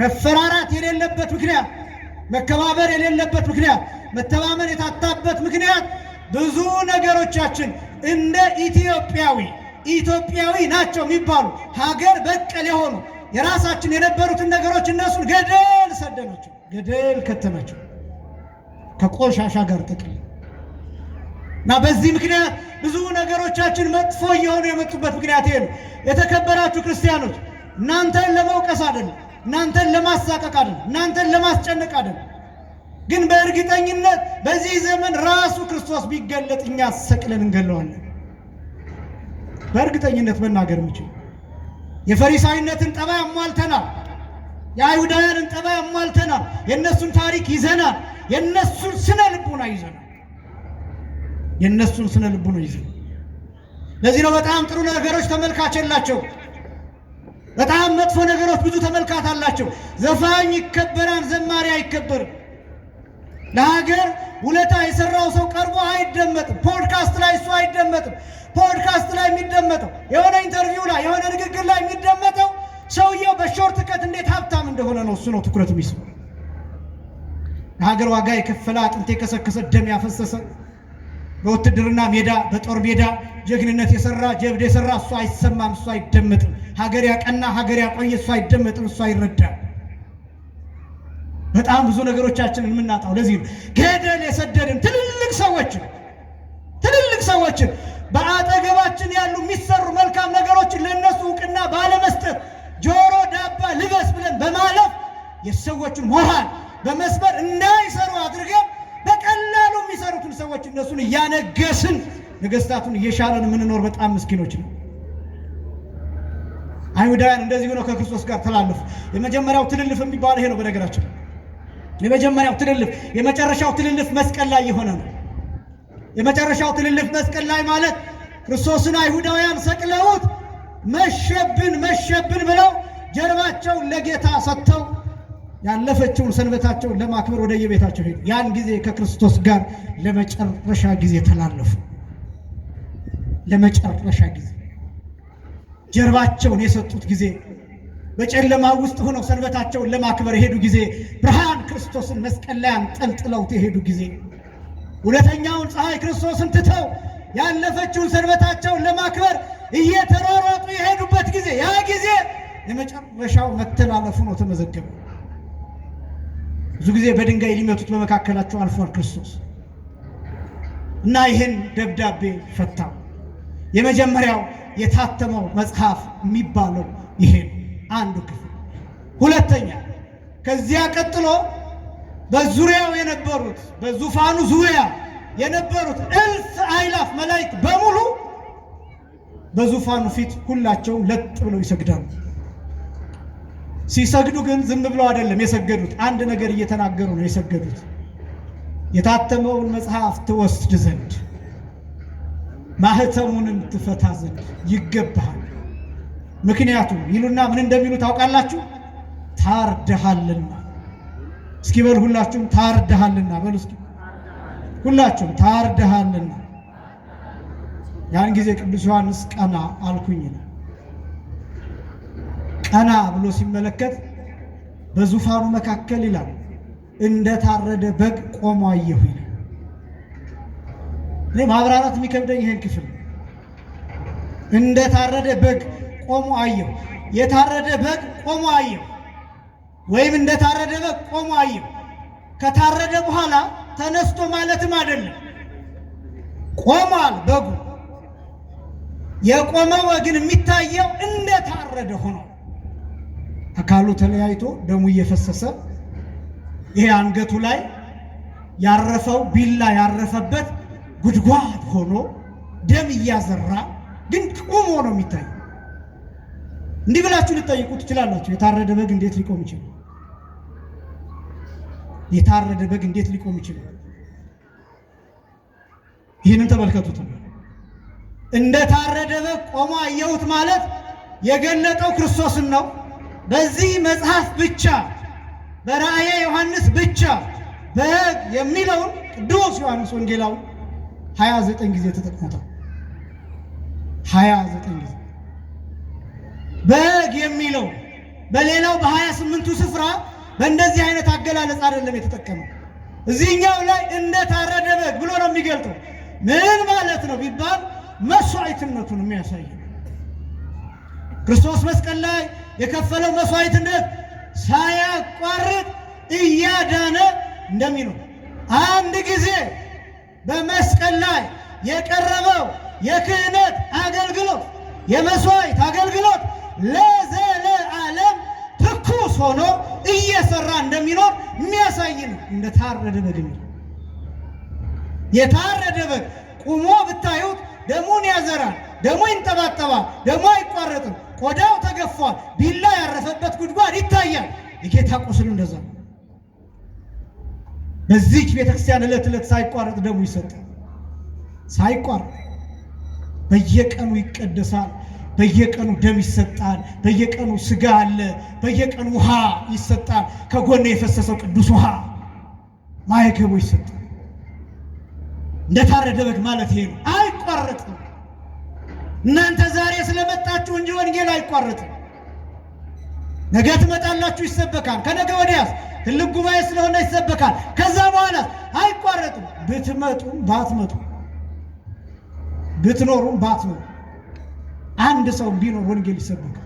መፈራራት የሌለበት ምክንያት፣ መከባበር የሌለበት ምክንያት፣ መተማመን የታጣበት ምክንያት ብዙ ነገሮቻችን እንደ ኢትዮጵያዊ ናቸው የሚባሉ ሀገር በቀል የሆኑ የራሳችን የነበሩትን ነገሮች እነሱን ገደል ሰደናቸው፣ ገደል ከተናቸው ከቆሻሻ ጋር ጥቅል እና በዚህ ምክንያት ብዙ ነገሮቻችን መጥፎ እየሆኑ የመጡበት ምክንያት ይሄ ነው። የተከበራችሁ ክርስቲያኖች እናንተን ለመውቀስ አይደለም፣ እናንተን ለማሳቀቅ አይደለም፣ እናንተን ለማስጨነቅ አይደለም። ግን በእርግጠኝነት በዚህ ዘመን ራሱ ክርስቶስ ቢገለጥ እኛ ሰቅለን እንገለዋለን። በእርግጠኝነት መናገር የምችል የፈሪሳዊነትን ጠባይ አሟልተናል። የአይሁዳውያንን ጠባይ አሟልተናል። የእነሱን ታሪክ ይዘናል። የእነሱን ስነ ልቡና ይዘናል። ለዚህ ነው በጣም ጥሩ ነገሮች ተመልካች የላቸው፣ በጣም መጥፎ ነገሮች ብዙ ተመልካች አላቸው። ዘፋኝ ይከበራል፣ ዘማሪ አይከበርም። ለሀገር ውለታ የሰራው ሰው ቀርቦ አይደመጥም። ፖድካስት ላይ እሱ አይደመጥም። ፖድካስት ላይ የሚደመጠው የሆነ ኢንተርቪው ላይ የሆነ ንግግር ላይ የሚደመጠው ሰውየው በሾርት ከት እንዴት ሀብታም እንደሆነ ነው። እሱ ነው ትኩረት የሚስብ። ለሀገር ዋጋ የከፈለ አጥንት የከሰከሰ ደም ያፈሰሰ በውትድርና ሜዳ በጦር ሜዳ ጀግንነት የሰራ ጀብድ የሰራ እሱ አይሰማም፣ እሱ አይደመጥም። ሀገር ያቀና ሀገር ያቆየ እሱ አይደመጥም፣ እሱ አይረዳም። በጣም ብዙ ነገሮቻችንን የምናጣው ለዚህ ነው። ገደል የሰደድን ትልልቅ ሰዎችን በአጠገባችን ያሉ የሚሰሩ መልካም ነገሮችን ለነሱ እውቅና ባለመስጠት ጆሮ ዳባ ልበስ ብለን በማለፍ የሰዎችን ሞራል በመስበር እንዳይሰሩ አድርገን በቀላሉ የሚሰሩትን ሰዎች እነሱን እያነገስን ነገስታቱን እየሻረን የምንኖር በጣም ምስኪኖች ነው። አይሁዳውያን እንደዚህ ሆነው ከክርስቶስ ጋር ተላለፉ። የመጀመሪያው ትልልፍ የሚባለው ይሄ ነው። በነገራችን የመጀመሪያው ትልልፍ የመጨረሻው ትልልፍ መስቀል ላይ የሆነ ነው። የመጨረሻው ትልልፍ መስቀል ላይ ማለት ክርስቶስን አይሁዳውያን ሰቅለውት መሸብን ብለው ጀርባቸውን ለጌታ ሰጥተው ያለፈችውን ሰንበታቸውን ለማክበር ወደ የቤታቸው ሄዱ። ያን ጊዜ ከክርስቶስ ጋር ለመጨረሻ ጊዜ ተላለፉ። ለመጨረሻ ጊዜ ጀርባቸውን የሰጡት ጊዜ፣ በጨለማ ውስጥ ሆነው ሰንበታቸውን ለማክበር የሄዱ ጊዜ፣ ብርሃን ክርስቶስን መስቀል ላይ አንጠልጥለውት የሄዱ ጊዜ፣ ሁለተኛውን ፀሐይ ክርስቶስን ትተው ያለፈችውን ሰንበታቸውን ለማክበር እየተሯሯጡ የሄዱበት ጊዜ፣ ያ ጊዜ የመጨረሻው መተላለፉ ነው ተመዘገበ። ብዙ ጊዜ በድንጋይ ሊመቱት በመካከላቸው አልፏል ክርስቶስ እና ይህን ደብዳቤ ፈታው። የመጀመሪያው የታተመው መጽሐፍ የሚባለው ይሄ አንዱ ክፍል። ሁለተኛ ከዚያ ቀጥሎ በዙሪያው የነበሩት በዙፋኑ ዙሪያ የነበሩት እልፍ አእላፍ መላእክት በሙሉ በዙፋኑ ፊት ሁላቸው ለጥ ብለው ይሰግዳሉ። ሲሰግዱ ግን ዝም ብለው አይደለም የሰገዱት፣ አንድ ነገር እየተናገሩ ነው የሰገዱት። የታተመውን መጽሐፍ ትወስድ ዘንድ ማህተሙንም ትፈታ ዘንድ ይገባሃል። ምክንያቱም ይሉና ምን እንደሚሉ ታውቃላችሁ? ታርደሃልና። እስኪ በሉ ሁላችሁም ታርደሃልና በሉ እስኪ ሁላችሁም ታርደሃልና። ያን ጊዜ ቅዱስ ዮሐንስ ቀና አልኩኝ ነው። ቀና ብሎ ሲመለከት በዙፋኑ መካከል ይላል እንደ ታረደ በግ ቆሞ አየሁ ይላል። እኔ ማብራራት የሚከብደኝ ይሄን ክፍል እንደ ታረደ በግ ቆሞ አየሁ። የታረደ በግ ቆሞ አየሁ ወይም እንደ ታረደ በግ ቆሞ አየሁ ከታረደ በኋላ ተነስቶ ማለትም አይደለም። ቆሟል በጉ። የቆመው ግን የሚታየው እንደ ታረደ ሆኖ አካሉ ተለያይቶ ደሙ እየፈሰሰ ይሄ አንገቱ ላይ ያረፈው ቢላ ያረፈበት ጉድጓድ ሆኖ ደም እያዘራ ግን ቆሞ ነው የሚታየው። እንዲህ ብላችሁ ልትጠይቁ ትችላላችሁ። የታረደ በግ እንዴት ሊቆም ይችላል? የታረደ በግ እንዴት ሊቆም ይችላል? ይህንን ተመልከቱት። እንደ ታረደ በግ ቆሞ አየሁት ማለት የገለጠው ክርስቶስን ነው። በዚህ መጽሐፍ ብቻ በራእየ ዮሐንስ ብቻ በግ የሚለውን ቅዱስ ዮሐንስ ወንጌላዊ 29 ጊዜ ተጠቅሞታል። 29 ጊዜ በግ የሚለው በሌላው በ28ቱ ስፍራ በእንደዚህ አይነት አገላለጽ አይደለም የተጠቀመው። እዚህኛው ላይ እንደ ታረደ በግ ብሎ ነው የሚገልጠው። ምን ማለት ነው ቢባል መስዋዕትነቱን የሚያሳይ ክርስቶስ መስቀል ላይ የከፈለው መስዋዕትነት ሳያቋርጥ እያዳነ እንደሚኖር አንድ ጊዜ በመስቀል ላይ የቀረበው የክህነት አገልግሎት የመስዋዕት አገልግሎት ለዘለዓለም ትኩስ ሆኖ እየሰራ እንደሚኖር የሚያሳይ ነው። እንደ ታረደ በግ ነው። የታረደ በግ ቁሞ ብታዩት ደሙን ያዘራል፣ ደሙ ይንጠባጠባል፣ ደሙ አይቋረጥም፣ ቆዳው ተገፏል፣ ቢላ ያረፈበት ጉድጓድ ይታያል። የጌታ ቁስሉ እንደዛ ነው። በዚህች ቤተክርስቲያን ዕለት ዕለት ሳይቋረጥ ደሙ ይሰጣል። ሳይቋረጥ በየቀኑ ይቀደሳል። በየቀኑ ደም ይሰጣል። በየቀኑ ስጋ አለ። በየቀኑ ውሃ ይሰጣል። ከጎነ የፈሰሰው ቅዱስ ውሃ ማይገቡ ይሰጣል። እንደታረደ በግ ማለት ይሄ ነው። አይቋረጥም። እናንተ ዛሬ ስለመጣችሁ እንጂ ወንጌል አይቋረጥም። ነገ ትመጣላችሁ፣ ይሰበካል። ከነገ ወዲያስ ትልቅ ጉባኤ ስለሆነ ይሰበካል። ከዛ በኋላ አይቋረጥም። ብትመጡም ባትመጡም ብትኖሩም ባትኖሩ አንድ ሰው ቢኖር ወንጌል ይሰበካል።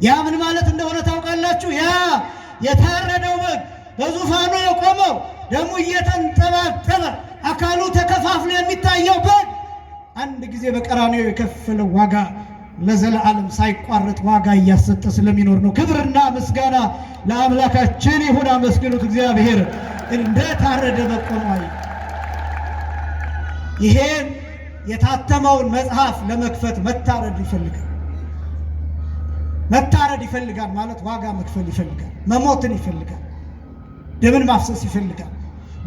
ያ ምን ማለት እንደሆነ ታውቃላችሁ? ያ የታረደው በግ በዙፋኑ የቆመው ደሙ እየተንጠባጠበ አካሉ ተከፋፍሎ የሚታየው በግ አንድ ጊዜ በቀራንዮ የከፈለው ዋጋ ለዘላለም ሳይቋረጥ ዋጋ እያሰጠ ስለሚኖር ነው። ክብርና ምስጋና ለአምላካችን ይሁን። አመስግኑት እግዚአብሔር። እንደ ታረደ በግ ቆሟል። ይሄን የታተመውን መጽሐፍ ለመክፈት መታረድ ይፈልጋል። መታረድ ይፈልጋል ማለት ዋጋ መክፈል ይፈልጋል። መሞትን ይፈልጋል። ደምን ማፍሰስ ይፈልጋል።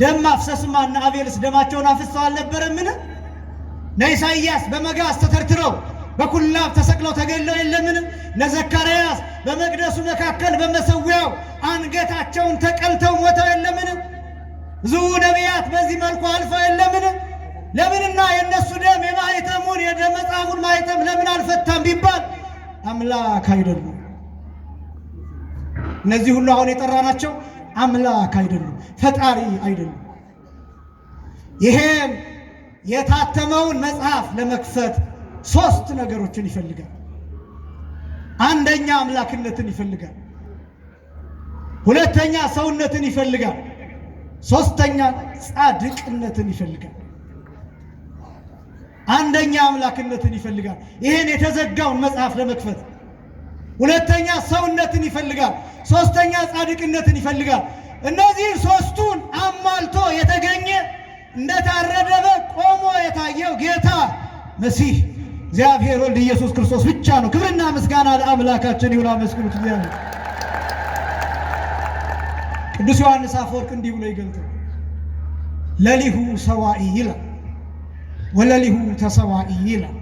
ደም ማፍሰስማ እነ አቤልስ ደማቸውን አፍሰው አልነበረምን? ኢሳይያስ በመጋዝ ተተርትረው በኩላብ ተሰቅለው ተገለው የለምን? ዘካርያስ በመቅደሱ መካከል በመሰዊያው አንገታቸውን ተቀልተው ሞተው የለምን? ብዙ ነቢያት በዚህ መልኩ አልፈው የለምን? ለምንና የነሱ ደም የማህተሙን የደም መጽሐፉን ማህተም ለምን አልፈታም ቢባል አምላክ አይደሉም። እነዚህ ሁሉ አሁን የጠራናቸው አምላክ አይደሉም፣ ፈጣሪ አይደሉም። ይሄን የታተመውን መጽሐፍ ለመክፈት ሶስት ነገሮችን ይፈልጋል። አንደኛ አምላክነትን ይፈልጋል። ሁለተኛ ሰውነትን ይፈልጋል። ሶስተኛ ጻድቅነትን ይፈልጋል። አንደኛ አምላክነትን ይፈልጋል፣ ይሄን የተዘጋውን መጽሐፍ ለመክፈት። ሁለተኛ ሰውነትን ይፈልጋል። ሶስተኛ ጻድቅነትን ይፈልጋል። እነዚህ ሶስቱን አሟልቶ የተገኘ እንደታረደ በግ ቆሞ የታየው ጌታ መሲህ እግዚአብሔር ወልድ ኢየሱስ ክርስቶስ ብቻ ነው። ክብርና ምስጋና ለአምላካችን ይሁን። አመስግኑት እግዚአብሔር። ቅዱስ ዮሐንስ አፈወርቅ እንዲህ ብሎ ይገልጣል። ለሊሁ ሰዋኢ ይላል፣ ወለሊሁ ተሰዋኢ ይላል፣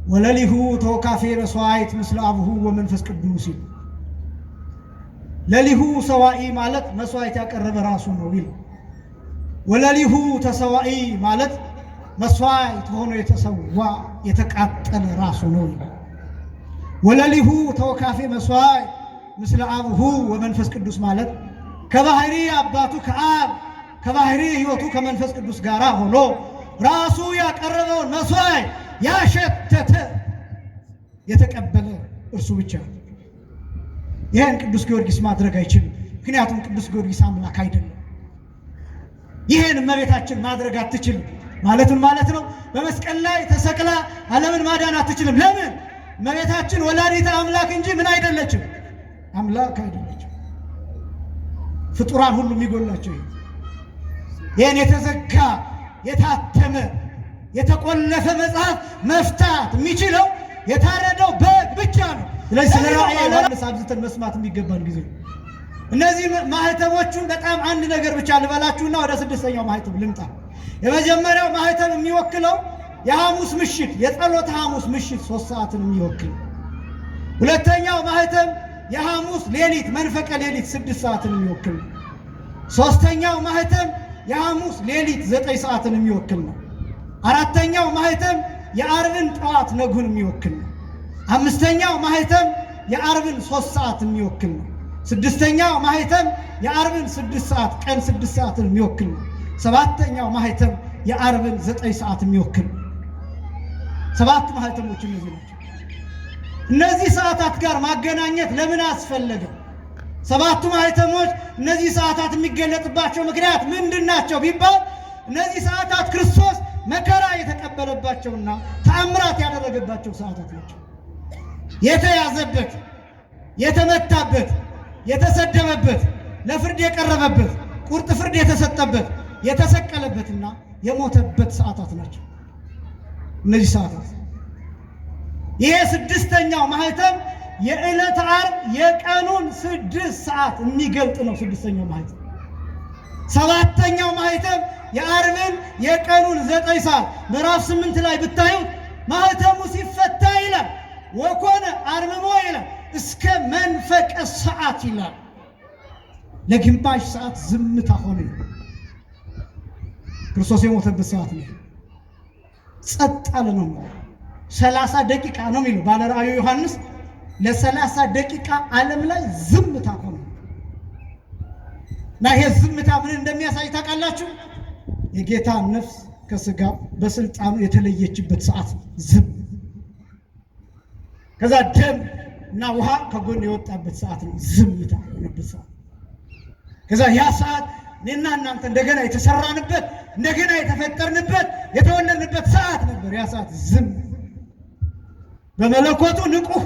ወለሊሁ ተወካፌ መስዋዕት ምስለ አብሁ ወመንፈስ ቅዱስ ይላል። ለሊሁ ሰዋኢ ማለት መስዋዕት ያቀረበ ራሱ ነው ይላል። ወለሊሁ ተሰዋኢ ማለት መስዋዕት ሆኖ የተሰዋ የተቃጠለ ራሱ ነው ይላል። ወለሊሁ ተወካፌ መስዋዕት ምስለ አብሁ ወመንፈስ ቅዱስ ማለት ከባህሪ አባቱ ከአብ ከባህሪ ሕይወቱ ከመንፈስ ቅዱስ ጋር ሆኖ ራሱ ያቀረበውን መስዋዕት ያሸተተ የተቀበለ እርሱ ብቻ ነው። ይህን ቅዱስ ጊዮርጊስ ማድረግ አይችልም። ምክንያቱም ቅዱስ ጊዮርጊስ አምላክ አይደለም። ይህን እመቤታችን ማድረግ አትችልም። ማለትን ማለት ነው። በመስቀል ላይ ተሰቅላ ዓለምን ማዳን አትችልም። ለምን? እመቤታችን ወላዲተ አምላክ እንጂ ምን አይደለችም፣ አምላክ አይደለችም። ፍጡራን ሁሉ የሚጎላቸው ይህን የተዘጋ የታተመ የተቆለፈ መጽሐፍ መፍታት የሚችለው የታረደው በግ ብቻ ነው። ስለዚህ ስለ ራእየ ዮሐንስ አብዝተን መስማት የሚገባን ጊዜ ነው። እነዚህ ማህተሞቹን በጣም አንድ ነገር ብቻ ልበላችሁና ወደ ስድስተኛው ማህተም ልምጣ። የመጀመሪያው ማህተም የሚወክለው የሐሙስ ምሽት የጸሎተ ሐሙስ ምሽት 3 ሰዓትን የሚወክል። ሁለተኛው ማህተም የሐሙስ ሌሊት መንፈቀ ሌሊት 6 ሰዓትን የሚወክል። ሶስተኛው ማህተም የሐሙስ ሌሊት 9 ሰዓትን የሚወክል ነው። አራተኛው ማህተም የዓርብን ጠዋት ነጉን የሚወክል ነው። አምስተኛው ማህተም የዓርብን 3 ሰዓት የሚወክል ነው። ስድስተኛው ማህተም የዓርብን 6 ሰዓት ቀን 6 ሰዓትን የሚወክል ነው። ሰባተኛው ማህተም የዓርብን 9 ሰዓት የሚወክል ነው። 7 ማህተሞች እነዚህ ናቸው። እነዚህ ሰዓታት ጋር ማገናኘት ለምን አስፈለገ? 7 ማህተሞች እነዚህ ሰዓታት የሚገለጥባቸው ምክንያት ምንድን ናቸው ቢባል እነዚህ ሰዓታት ክርስቶስ መከራ የተቀበለባቸውና ተአምራት ያደረገባቸው ሰዓታት ናቸው። የተያዘበት፣ የተመታበት፣ የተሰደበበት፣ ለፍርድ የቀረበበት፣ ቁርጥ ፍርድ የተሰጠበት፣ የተሰቀለበትና የሞተበት ሰዓታት ናቸው እነዚህ ሰዓታት። ይሄ ስድስተኛው ማህተም የዕለተ ዓርብ የቀኑን 6 ሰዓት የሚገልጥ ነው። ስድስተኛው ማህተም። ሰባተኛው ማህተም የዓርብን የቀኑን 9 ሰዓት ምዕራፍ 8 ላይ ብታዩት ማህተሙ ሲፈታ ይላል ወኮነ አርምሞ ይላል እስከ መንፈቀ ሰዓት ይላል። ለግማሽ ሰዓት ዝምታ ሆነ። ክርስቶስ የሞተበት ሰዓት ነው። ጸጥ አለ ነው። 30 ደቂቃ ነው የሚለው ባለ ራእዩ ዮሐንስ። ለ30 ደቂቃ ዓለም ላይ ዝምታ ሆነ እና ይሄ ዝምታ ምን እንደሚያሳይ ታውቃላችሁ? የጌታ ነፍስ ከስጋ በስልጣኑ የተለየችበት ሰዓት ዝም። ከዛ ደም እና ውሃ ከጎን የወጣበት ሰዓት ነው። ዝምታ የሆነበት ሰዓት። ከዛ ያ ሰዓት እኔና እናንተ እንደገና የተሰራንበት እንደገና የተፈጠርንበት የተወለድንበት ሰዓት ነበር። ያ ሰዓት ዝም፣ በመለኮቱ ንቁህ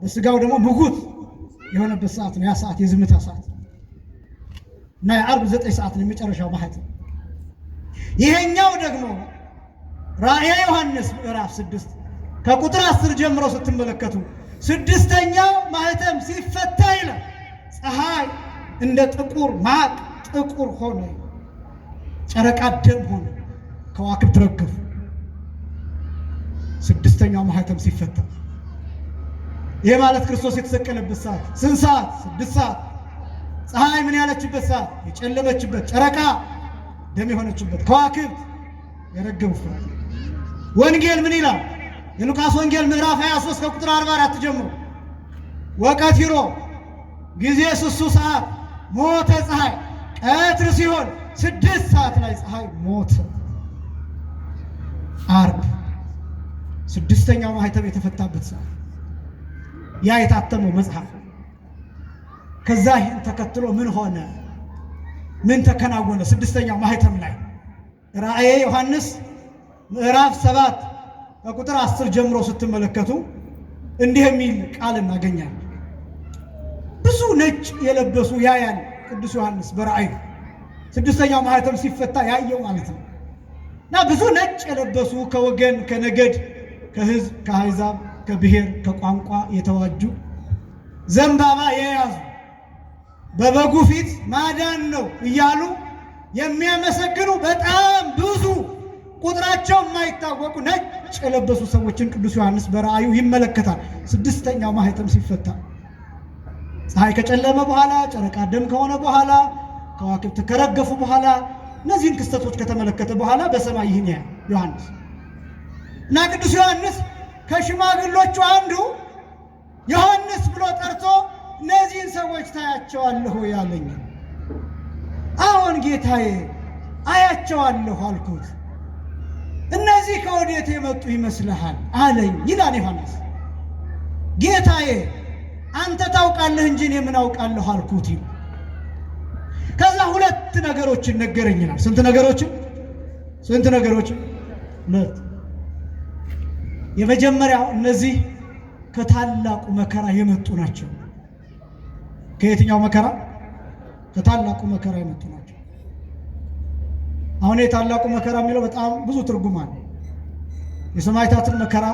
በስጋው ደግሞ ምጉት የሆነበት ሰዓት ነው። ያ ሰዓት የዝምታ ሰዓት እና የዓርብ 9 ሰዓት ነው የመጨረሻው ማህተም። ይሄኛው ደግሞ ራእየ ዮሐንስ ምዕራፍ 6 ከቁጥር 10 ጀምሮ ስትመለከቱ 6ኛው ማህተም ሲፈታ ይላል ፀሐይ እንደ ጥቁር ማቅ ጥቁር ሆነ፣ ጨረቃ ደም ሆነ፣ ከዋክብት ረገፉ። 6ኛው ማህተም ሲፈታ ይሄ ማለት ክርስቶስ የተሰቀለበት ሰዓት ስንት ሰዓት? 6 ሰዓት። ፀሐይ ምን ያለችበት ሰዓት? የጨለመችበት፣ ጨረቃ ደም የሆነችበት፣ ከዋክብት የረገፉበት። ወንጌል ምን ይላል? የሉቃስ ወንጌል ምዕራፍ 23 ከቁጥር 44 ጀምሮ ወቀትሮ ጊዜ ስሱ ሰዓት ሞተ ፀሐይ፣ ቀትር ሲሆን 6 ሰዓት ላይ ፀሐይ ሞተ። ዓርብ 6ኛው ማህተም የተፈታበት ሰዓት ያ የታተመው መጽሐፍ። ከዛ ይህን ተከትሎ ምን ሆነ? ምን ተከናወነ? 6ኛው ማህተም ላይ ራእየ ዮሐንስ ምዕራፍ 7 ከቁጥር 10 ጀምሮ ስትመለከቱ እንዲህ የሚል ቃል እናገኛለን። ብዙ ነጭ የለበሱ ያያል ቅዱስ ዮሐንስ በራእዩ 6ኛው ማህተም ሲፈታ ያየው ማለት ነው። እና ብዙ ነጭ የለበሱ ከወገን ከነገድ ከሕዝብ ከአሕዛብ ከብሔር ከቋንቋ የተዋጁ ዘንባባ የያዙ በበጉ ፊት ማዳን ነው እያሉ የሚያመሰግኑ በጣም ብዙ ቁጥራቸው የማይታወቁ ነጭ የለበሱ ሰዎችን ቅዱስ ዮሐንስ በራእዩ ይመለከታል። 6ኛው ማህተም ሲፈታ ፀሐይ ከጨለመ በኋላ፣ ጨረቃ ደም ከሆነ በኋላ፣ ከዋክብት ከረገፉ በኋላ እነዚህን ክስተቶች ከተመለከተ በኋላ በሰማይ ይህን ያያል ዮሐንስ እና ቅዱስ ዮሐንስ ከሽማግሎቹ አንዱ ዮሐንስ ብሎ ጠርቶ እነዚህን ሰዎች ታያቸዋለሁ ያለኝ። አሁን ጌታዬ አያቸዋለሁ አልኩት። እነዚህ ከወዴት የመጡ ይመስልሃል አለኝ ይላል ዮሐንስ። ጌታዬ አንተ ታውቃለህ እንጂ እኔ ምን አውቃለሁ አልኩት። ከዛ 2 ነገሮችን ነገረኝናል። ስንት ነገሮችን? ሁለት። የመጀመሪያው እነዚህ ከታላቁ መከራ የመጡ ናቸው። ከየትኛው መከራ? ከታላቁ መከራ የመጡ ናቸው። አሁን የታላቁ መከራ የሚለው በጣም ብዙ ትርጉም አለ። የሰማዕታትን መከራ፣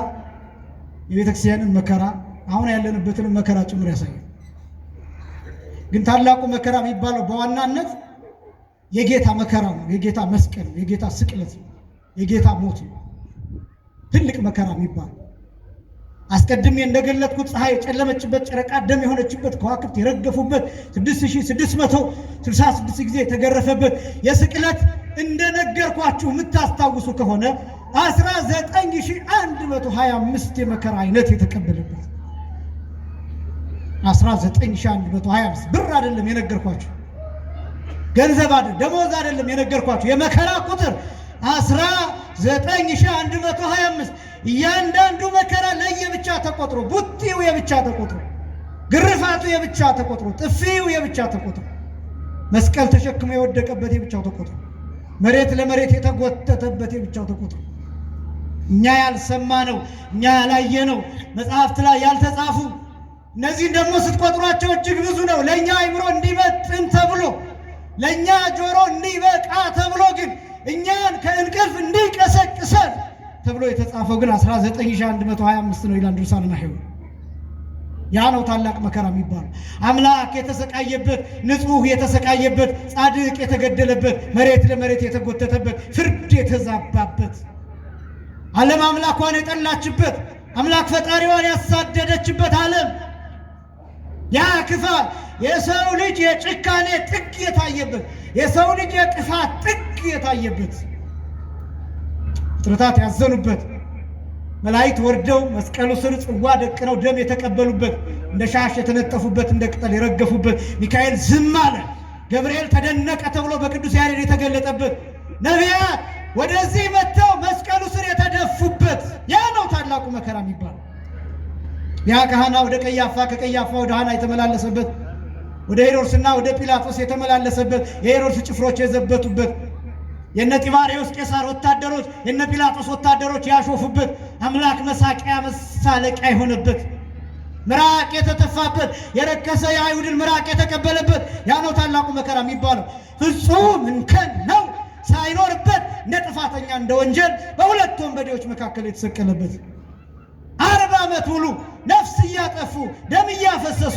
የቤተክርስቲያንን መከራ፣ አሁን ያለንበትን መከራ ጭምር ያሳያል። ግን ታላቁ መከራ የሚባለው በዋናነት የጌታ መከራ ነው። የጌታ መስቀል ነው። የጌታ ስቅለት ነው። የጌታ ሞት ነው። ትልቅ መከራ የሚባለው አስቀድሜ እንደገለጥኩት ፀሐይ የጨለመችበት፣ ጨረቃ ደም የሆነችበት፣ ከዋክብት የረገፉበት፣ 6666 ጊዜ የተገረፈበት የስቅለት እንደነገርኳችሁ የምታስታውሱ ከሆነ 19125 የመከራ አይነት የተቀበለበት 19125 ብር አይደለም የነገርኳችሁ፣ ገንዘብ አይደለም፣ ደሞዝ አይደለም የነገርኳችሁ። የመከራ ቁጥር 19125። እያንዳንዱ መከራ ለየብቻ ተቆጥሮ፣ ቡጢው የብቻ ተቆጥሮ፣ ግርፋቱ የብቻ ተቆጥሮ፣ ጥፊው የብቻ ተቆጥሮ፣ መስቀል ተሸክሞ የወደቀበት የብቻው ተቆጥሮ፣ መሬት ለመሬት የተጎተተበት የብቻው ተቆጥሮ፣ እኛ ያልሰማነው እኛ ያላየነው መጽሐፍት ላይ ያልተጻፉ እነዚህን ደግሞ ስትቆጥሯቸው እጅግ ብዙ ነው። ለእኛ አይምሮ እንዲመጥን ተብሎ ለእኛ ጆሮ እንዲበቃ ተብሎ ግን እኛን ከእንቅልፍ እንዲቀሰቅሰን ተብሎ የተጻፈው ግን 19125 ነው ይላል ድርሳነ ናሕው። ያ ነው ታላቅ መከራ የሚባለው። አምላክ የተሰቃየበት፣ ንጹሕ የተሰቃየበት፣ ጻድቅ የተገደለበት፣ መሬት ለመሬት የተጎተተበት፣ ፍርድ የተዛባበት ዓለም አምላኳን የጠላችበት፣ አምላክ ፈጣሪዋን ያሳደደችበት ዓለም ያ ክፋት የሰው ልጅ የጭካኔ ጥግ የታየበት፣ የሰው ልጅ የጥፋት ጥግ የታየበት፣ ፍጥረታት ያዘኑበት፣ መላእክት ወርደው መስቀሉ ስር ጽዋ ደቅነው ደም የተቀበሉበት፣ እንደ ሻሽ የተነጠፉበት፣ እንደ ቅጠል የረገፉበት፣ ሚካኤል ዝም አለ፣ ገብርኤል ተደነቀ ተብሎ በቅዱስ ያሬድ የተገለጠበት፣ ነቢያት ወደዚህ መጥተው መስቀሉ ስር የተደፉበት ያ ነው ታላቁ መከራ የሚባለው። ያ ከሐና ወደ ቀያፋ፣ ከቀያፋ ወደ ሐና የተመላለሰበት፣ ወደ ሄሮድስና ወደ ጲላጦስ የተመላለሰበት፣ የሄሮድስ ጭፍሮች የዘበቱበት፣ የነ ጢባርዮስ ቄሳር ወታደሮች የነ ጲላጦስ ወታደሮች ያሾፉበት፣ አምላክ መሳቂያ መሳለቂያ የሆነበት፣ ምራቅ የተተፋበት፣ የረከሰ የአይሁድን ምራቅ የተቀበለበት ያ ነው ታላቁ መከራ የሚባለው። ፍጹም እንከን ነው ሳይኖርበት እንደ ጥፋተኛ እንደ ወንጀል በሁለት ወንበዴዎች መካከል የተሰቀለበት 40 ዓመት ሙሉ ነፍስ እያጠፉ ደም እያፈሰሱ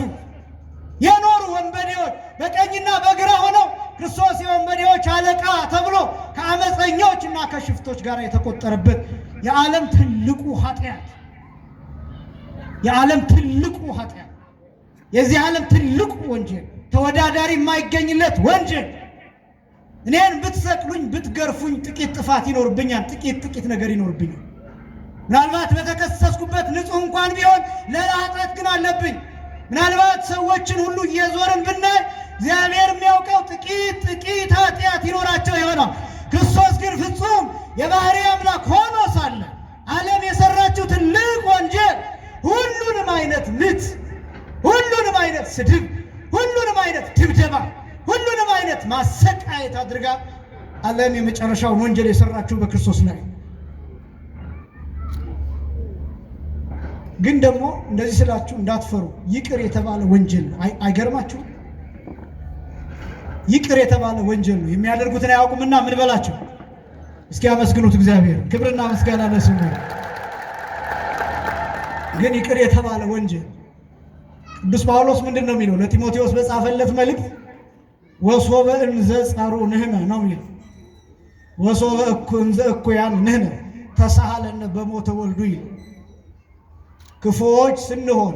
የኖሩ ወንበዴዎች በቀኝና በግራ ሆነው ክርስቶስ የወንበዴዎች አለቃ ተብሎ ከአመፀኞችና ከሽፍቶች ጋር የተቆጠረበት የዓለም ትልቁ ኃጢአት፣ የዓለም ትልቁ ኃጢአት፣ የዚህ ዓለም ትልቁ ወንጀል፣ ተወዳዳሪ የማይገኝለት ወንጀል። እኔን ብትሰቅሉኝ ብትገርፉኝ ጥቂት ጥፋት ይኖርብኛል፣ ጥቂት ነገር ይኖርብኛል። ምናልባት በተከሰስኩበት ንጹህ እንኳን ቢሆን ሌላ ኃጢአት ግን አለብኝ። ምናልባት ሰዎችን ሁሉ እየዞርን ብናይ እግዚአብሔር የሚያውቀው ጥቂት ኃጢአት ይኖራቸው ይሆናል። ክርስቶስ ግን ፍጹም የባህሪ አምላክ ሆኖ ሳለ ዓለም የሰራችው ትልቅ ወንጀል፣ ሁሉንም አይነት ምት፣ ሁሉንም አይነት ስድብ፣ ሁሉንም አይነት ድብደባ፣ ሁሉንም አይነት ማሰቃየት አድርጋ ዓለም የመጨረሻውን ወንጀል የሰራችው በክርስቶስ ላይ። ግን ደግሞ እንደዚህ ስላችሁ እንዳትፈሩ፣ ይቅር የተባለ ወንጀል ነው። አይገርማችሁ? ይቅር የተባለ ወንጀል ነው። የሚያደርጉትን አያውቁምና ምን በላቸው? እስኪ አመስግኑት እግዚአብሔር። ክብርና ምስጋና ለስሙ። ግን ይቅር የተባለ ወንጀል ቅዱስ ጳውሎስ ምንድን ነው የሚለው? ለጢሞቴዎስ በጻፈለት መልእክት ወሶበ እንዘ ጸሩ ንሕነ ነው የሚለው። ወሶበ እንዘ እኩያን ንሕነ ተሳሃለነ በሞተ ወልዱ ይላል። ክፉዎች ስንሆን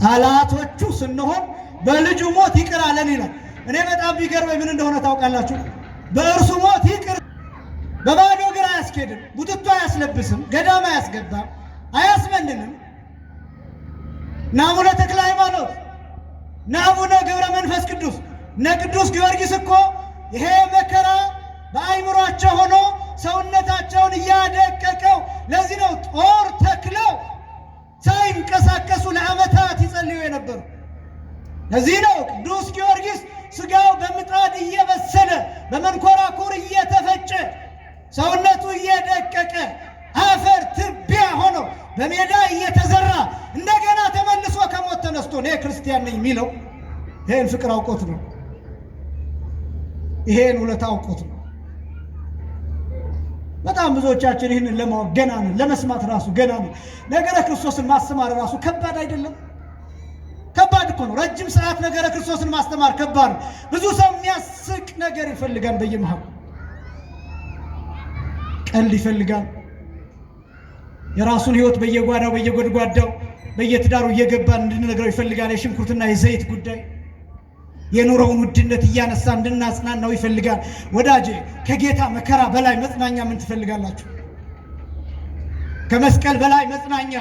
ጠላቶቹ ስንሆን በልጁ ሞት ይቅር አለን ይላል። እኔ በጣም ቢገርመኝ ምን እንደሆነ ታውቃላችሁ? በእርሱ ሞት ይቅር በባዶ እግር አያስኬድም፣ ቡትቶ አያስለብስም፣ ገዳም አያስገባም፣ አያስመንንም። አቡነ ተክለ ሃይማኖት፣ አቡነ ገብረ መንፈስ ቅዱስ፣ ቅዱስ ጊዮርጊስ እኮ ይሄ መከራ በአይምሯቸው ሆኖ ሰውነታቸውን እያደቀቀው፣ ለዚህ ነው ጦር ተክለው ሳይንቀሳቀሱ ለዓመታት ይጸልዩ የነበሩ። ለዚህ ነው ቅዱስ ጊዮርጊስ ስጋው በምጣድ እየበሰለ በመንኮራኩር እየተፈጨ ሰውነቱ እየደቀቀ አፈር ትቢያ ሆኖ በሜዳ እየተዘራ እንደገና ተመልሶ ከሞት ተነስቶ እኔ ክርስቲያን ነኝ የሚለው ይሄን ፍቅር አውቆት ነው። ይሄን ውለታ አውቆት ነው። በጣም ብዙዎቻችን ይህንን ለማወቅ ገና ነን፣ ለመስማት ራሱ ገና ነን። ነገረ ክርስቶስን ማስተማር ራሱ ከባድ አይደለም? ከባድ እኮ ነው። ረጅም ሰዓት ነገረ ክርስቶስን ማስተማር ከባድ ነው። ብዙ ሰው የሚያስቅ ነገር ይፈልጋል፣ በየመሃሉ ቀልድ ይፈልጋል። የራሱን ሕይወት በየጓዳው በየጎድጓዳው በየትዳሩ እየገባን እንድንነግረው ይፈልጋል። የሽንኩርትና የዘይት ጉዳይ የኑሮውን ውድነት እያነሳ እንድናጽናናው ይፈልጋል። ወዳጄ ከጌታ መከራ በላይ መጽናኛ ምን ትፈልጋላችሁ? ከመስቀል በላይ መጽናኛ፣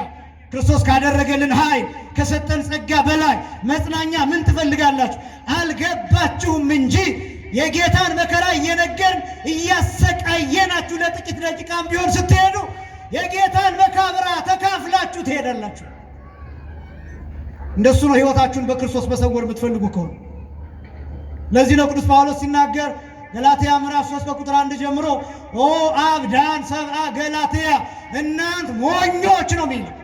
ክርስቶስ ካደረገልን ኃይል ከሰጠን ጸጋ በላይ መጽናኛ ምን ትፈልጋላችሁ? አልገባችሁም እንጂ የጌታን መከራ እየነገርን እያሰቃየናችሁ ለጥቂት ደቂቃም ቢሆን ስትሄዱ የጌታን መካብራ ተካፍላችሁ ትሄዳላችሁ። እንደሱ ነው ሕይወታችሁን በክርስቶስ መሰወር የምትፈልጉ ከሆነ። ለዚህ ነው ቅዱስ ጳውሎስ ሲናገር ገላትያ ምዕራፍ 3 ከቁጥር 1 ጀምሮ ኦ አብዳን ሰብአ ገላትያ እናንት ሞኞች ነው የሚለው።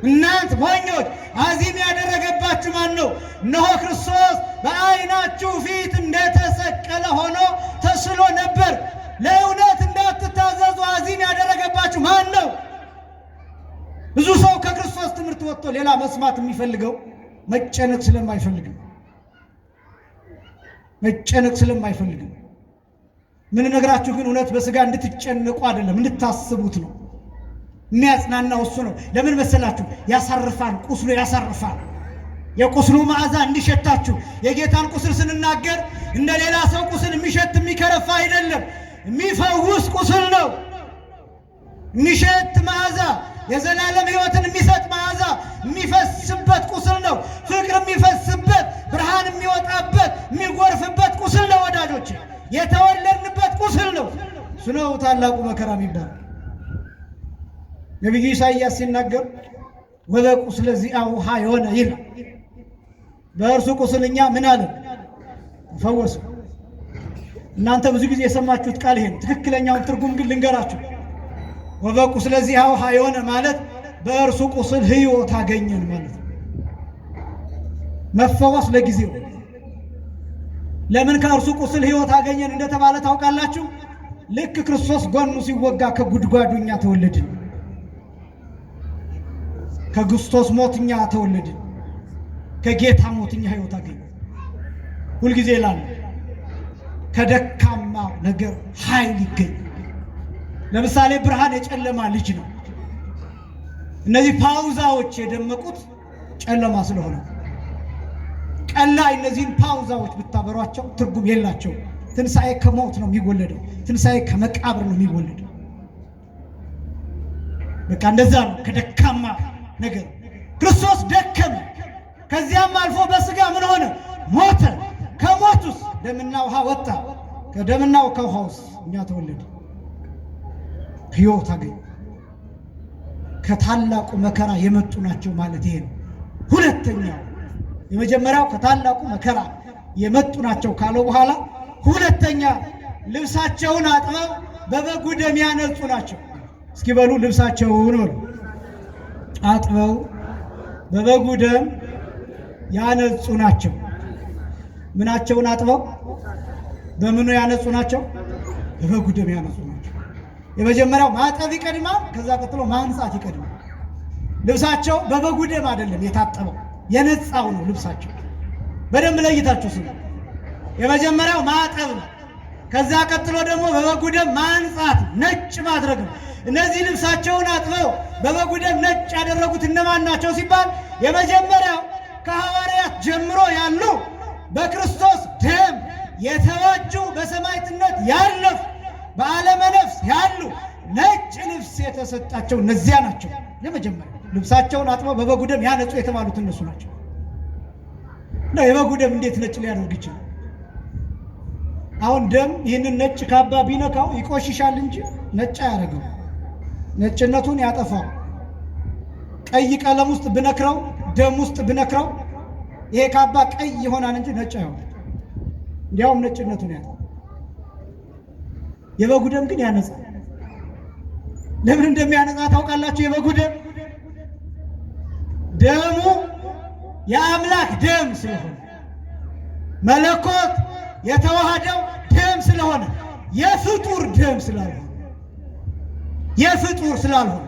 እናንት ሞኞች፣ አዚም ያደረገባችሁ ማን ነው? እነሆ ክርስቶስ በዓይናችሁ ፊት እንደተሰቀለ ሆኖ ተስሎ ነበር። ለእውነት እንዳትታዘዙ አዚም ያደረገባችሁ ማን ነው? ብዙ ሰው ከክርስቶስ ትምህርት ወጥቶ ሌላ መስማት የሚፈልገው መጨነቅ ስለማይፈልግ ነው። ምን ነግራችሁ ግን እውነት በስጋ እንድትጨነቁ አይደለም፣ እንድታስቡት ነው። የሚያጽናናው እሱ ነው። ለምን መሰላችሁ? ያሳርፋል፣ ቁስሉ ያሳርፋል። የቁስሉ መዓዛ እንዲሸታችሁ። የጌታን ቁስል ስንናገር እንደ ሌላ ሰው ቁስል የሚሸት የሚከረፋ አይደለም፣ የሚፈውስ ቁስል ነው። የሚሸት መዓዛ፣ የዘላለም ሕይወትን የሚሰጥ መዓዛ የሚፈስበት ቁስል ነው። ፍቅር የሚፈስበት፣ ብርሃን የሚወጣበት፣ የሚጎርፍበት ቁስል ነው። ወዳጆች የተወለድንበት ቁስል ነው። እሱ ነው ታላቁ መከራ የሚባል። ነቢዩ ኢሳይያስ ሲናገር ወበቁስለ ዚአሁ ኀዮነ ይላል። በእርሱ ቁስል እኛ ምን አለን? ተፈወሱ። እናንተ ብዙ ጊዜ የሰማችሁት ቃል ይሄን፣ ትክክለኛውን ትርጉም ግን ልንገራችሁ። ወበቁስለ ዚአሁ ኀዮነ ማለት በእርሱ ቁስል ሕይወት አገኘን ማለት ነው። መፈወስ ለጊዜው። ለምን ከእርሱ ቁስል ሕይወት አገኘን እንደተባለ ታውቃላችሁ? ልክ ክርስቶስ ጎኑ ሲወጋ ከጉድጓዱ እኛ ተወለድን። ከክርስቶስ ሞት እኛ ተወለድን። ከጌታ ሞት እኛ ሕይወት አገኘን። ሁልጊዜ ይላል ከደካማ ነገር ኃይል ይገኛል። ለምሳሌ ብርሃን የጨለማ ልጅ ነው። እነዚህ ፓውዛዎች የደመቁት ጨለማ ስለሆነ ቀን ላይ እነዚህን ፓውዛዎች ብታበሯቸው ትርጉም የላቸው። ትንሣኤ ከሞት ነው የሚወለደው። ትንሣኤ ከመቃብር ነው የሚወለደው። በቃ እንደዛ ነው። ከደካማ ነገር ክርስቶስ ደከመ። ከዚያም አልፎ በስጋ ምን ሆነ? ሞተ። ከሞቱስ ደምና ውሃ ወጣ። ከደምና ከውሃ ውስጥ እኛ ተወለደ፣ ሕይወት አገኘ። ከታላቁ መከራ የመጡ ናቸው ማለት ይሄ ነው። ሁለተኛው የመጀመሪያው ከታላቁ መከራ የመጡ ናቸው ካለው በኋላ ሁለተኛ ልብሳቸውን አጥበው በበጉ ደም ያነጹ ናቸው። እስኪ በሉ ልብሳቸውን በሉ አጥበው በበጉ ደም ያነጹ ናቸው። ምናቸውን አጥበው በምኑ ያነጹ ናቸው? በበጉ ደም ያነጹ ናቸው። የመጀመሪያው ማጠብ ይቀድማል፣ ከዛ ቀጥሎ ማንጻት ይቀድማል። ልብሳቸው በበጉ ደም አይደለም የታጠበው፣ የነጻው ነው ልብሳቸው። በደንብ ለይታችሁ ስሙ። የመጀመሪያው ማጠብ ነው። ከዛ ቀጥሎ ደግሞ በበጉ ደም ማንጻት፣ ነጭ ማድረግ ነው። እነዚህ ልብሳቸውን አጥበው በበጉ ደም ነጭ ያደረጉት እነማን ናቸው ሲባል የመጀመሪያው ከሐዋርያት ጀምሮ ያሉ በክርስቶስ ደም የተዋጁ በሰማዕትነት ያለፉ በዓለመ ነፍስ ያሉ ነጭ ልብስ የተሰጣቸው እነዚያ ናቸው። የመጀመሪያ ልብሳቸውን አጥበው በበጉ ደም ያነጹ የተባሉት እነሱ ናቸው። እና የበጉ ደም እንዴት ነጭ ሊያደርግ ይችላል? አሁን ደም ይህንን ነጭ ካባ ቢነካው ይቆሽሻል እንጂ ነጭ አያደርገው፣ ነጭነቱን ያጠፋው። ቀይ ቀለም ውስጥ ብነክረው፣ ደም ውስጥ ብነክረው ይሄ ካባ ቀይ ይሆናል እንጂ ነጭ አይሆንም። እንዲያውም ነጭነቱን ያጠፋል። የበጉ ደም ግን ያነጻል። ለምን እንደሚያነጻ ታውቃላችሁ? የበጉ ደም ደሙ የአምላክ ደም ስለሆነ መለኮት የተዋሃደው ደም ስለሆነ የፍጡር ደም ስላልሆነ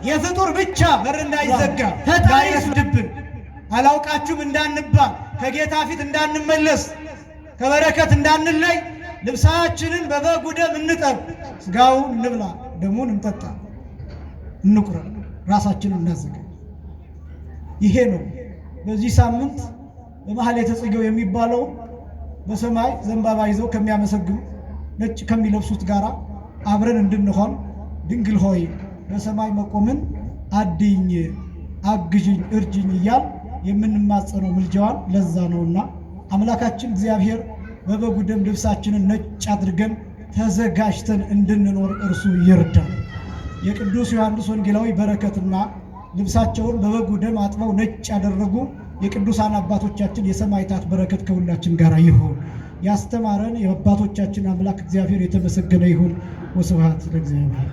የፍጡር ብቻ በር እንዳይዘጋ እንዳይረፍድብን አላውቃችሁም እንዳንባል ከጌታ ፊት እንዳንመለስ ከበረከት እንዳንለይ ልብሳችንን በበጉ ደም እንጠብ፣ ስጋውን እንብላ፣ ደሙን እንጠጣ፣ እንቁረብ፣ ራሳችንን እናዘጋጅ። ይሄ ነው በዚህ ሳምንት በማህሌተ ጽጌው የሚባለው በሰማይ ዘንባባ ይዘው ከሚያመሰግኑ ነጭ ከሚለብሱት ጋራ አብረን እንድንሆን ድንግል ሆይ በሰማይ መቆምን አድኝ፣ አግዥኝ፣ እርጅኝ እያል የምንማጸነው ምልጃዋን ለዛ ነውና አምላካችን እግዚአብሔር በበጉ ደም ልብሳችንን ነጭ አድርገን ተዘጋጅተን እንድንኖር እርሱ ይርዳል። የቅዱስ ዮሐንስ ወንጌላዊ በረከትና ልብሳቸውን በበጉ ደም አጥበው ነጭ ያደረጉ የቅዱሳን አባቶቻችን የሰማዕታት በረከት ከሁላችን ጋር ይሁን። ያስተማረን የአባቶቻችን አምላክ እግዚአብሔር የተመሰገነ ይሁን። ወስብሐት ለእግዚአብሔር።